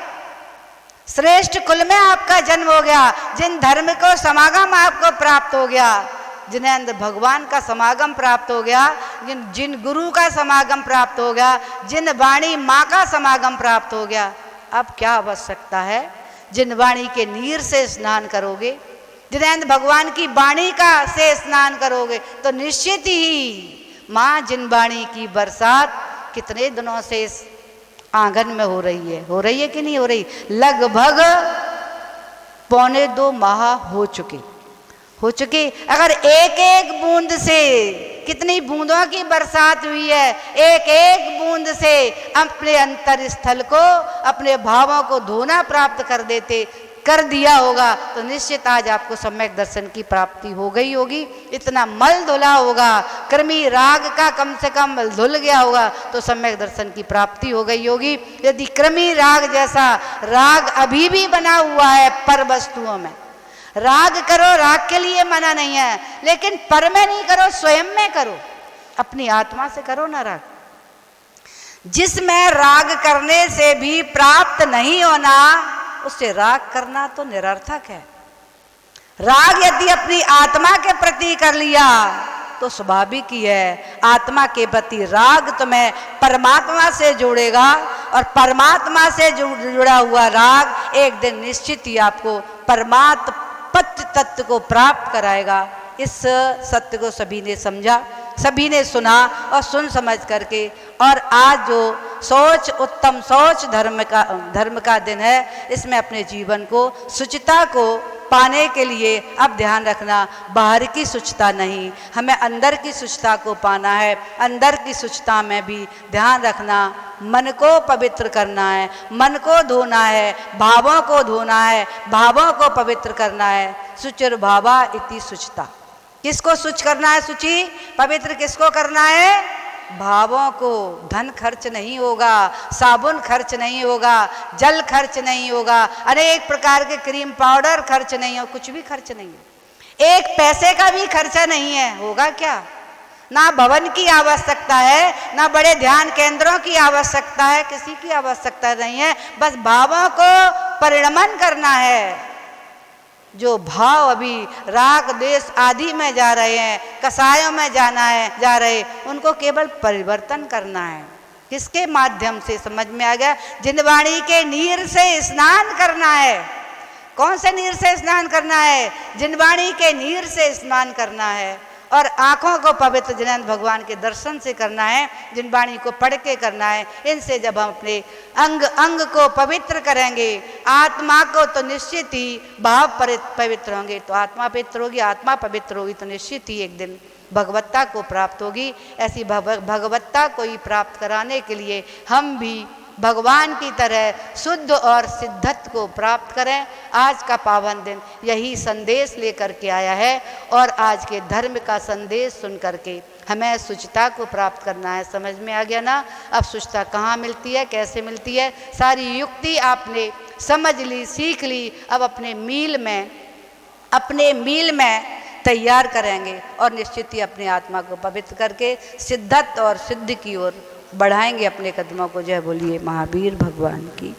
श्रेष्ठ कुल में आपका जन्म हो गया। जिन धर्म को समागम आपको प्राप्त हो गया, जिन्हें अंदर भगवान का समागम प्राप्त हो गया, जिन गुरु का समागम प्राप्त हो गया, जिन वाणी माँ का समागम प्राप्त हो गया, अब क्या आवश्यकता है? जिन वाणी के नीर से स्नान करोगे, जिन्हें भगवान की वाणी का से स्नान करोगे, तो निश्चित ही माँ जिन वाणी की बरसात कितने दिनों से इस आंगन में हो रही है कि नहीं हो रही? लगभग 1.25 माह हो चुके। अगर एक एक बूंद से, कितनी बूंदों की बरसात हुई है, एक एक बूंद से अपने अंतर स्थल को, अपने भावों को धोना प्राप्त कर दिया होगा, तो निश्चित आज आपको सम्यक दर्शन की प्राप्ति हो गई होगी। इतना मल धुला होगा, कृमि राग का कम से कम मल धुल गया होगा, तो सम्यक दर्शन की प्राप्ति हो गई होगी। यदि कृमि राग जैसा राग अभी भी बना हुआ है पर वस्तुओं में, राग करो, राग के लिए मना नहीं है, लेकिन पर में नहीं करो, स्वयं में करो, अपनी आत्मा से करो ना राग। जिसमें राग करने से भी प्राप्त नहीं होना, उससे राग करना तो निरर्थक है। राग यदि अपनी आत्मा के प्रति कर लिया तो स्वाभाविक ही है, आत्मा के प्रति राग तुम्हें परमात्मा से जोड़ेगा, और परमात्मा से जुड़ा हुआ राग एक दिन निश्चित ही आपको परमात्मा तत्व को प्राप्त कराएगा। इस सत्य को सभी ने समझा, सभी ने सुना, और सुन समझ करके, और आज जो सोच, उत्तम सोच धर्म का दिन है, इसमें अपने जीवन को, शुचिता को पाने के लिए अब ध्यान रखना, बाहर की शुचिता नहीं, हमें अंदर की शुचिता को पाना है। अंदर की शुचिता में भी ध्यान रखना, मन को पवित्र करना है, मन को धोना है, भावों को धोना है, भावों को पवित्र करना है। शुचिर भावा इति शुचिता। किसको शुच करना है? शुचि पवित्र किसको करना है? भावों को। धन खर्च नहीं होगा, साबुन खर्च नहीं होगा, जल खर्च नहीं होगा, अनेक प्रकार के क्रीम पाउडर खर्च नहीं हो, कुछ भी खर्च नहीं है, एक पैसे का भी खर्चा नहीं है। होगा क्या? ना भवन की आवश्यकता है, ना बड़े ध्यान केंद्रों की आवश्यकता है, किसी की आवश्यकता नहीं है। बस भावों को परिणमन करना है। जो भाव अभी राग देश आदि में जा रहे हैं, कसायों में जा रहे, उनको केवल परिवर्तन करना है। किसके माध्यम से? समझ में आ गया? जिन वाणी के नीर से स्नान करना है। कौन से नीर से स्नान करना है? जिन वाणी के नीर से स्नान करना है, और आँखों को पवित्र जिनेंद्र भगवान के दर्शन से करना है, जिन वाणी को पढ़ के करना है। इनसे जब हम अपने अंग अंग को पवित्र करेंगे, आत्मा को, तो निश्चित ही भाव पवित्र होंगे, तो आत्मा पवित्र होगी, आत्मा पवित्र होगी तो निश्चित ही एक दिन भगवत्ता को प्राप्त होगी। ऐसी भगवत्ता को ही प्राप्त कराने के लिए हम भी भगवान की तरह शुद्ध और सिद्धत्व को प्राप्त करें। आज का पावन दिन यही संदेश लेकर के आया है, और आज के धर्म का संदेश सुन करके हमें शुचिता को प्राप्त करना है। समझ में आ गया ना? अब शुचिता कहाँ मिलती है, कैसे मिलती है, सारी युक्ति आपने समझ ली, सीख ली। अब अपने मील में तैयार करेंगे, और निश्चित ही अपने आत्मा को पवित्र करके सिद्धत्व और सिद्ध की ओर बढ़ाएंगे अपने कदमों को। जय बोलिए महावीर भगवान की।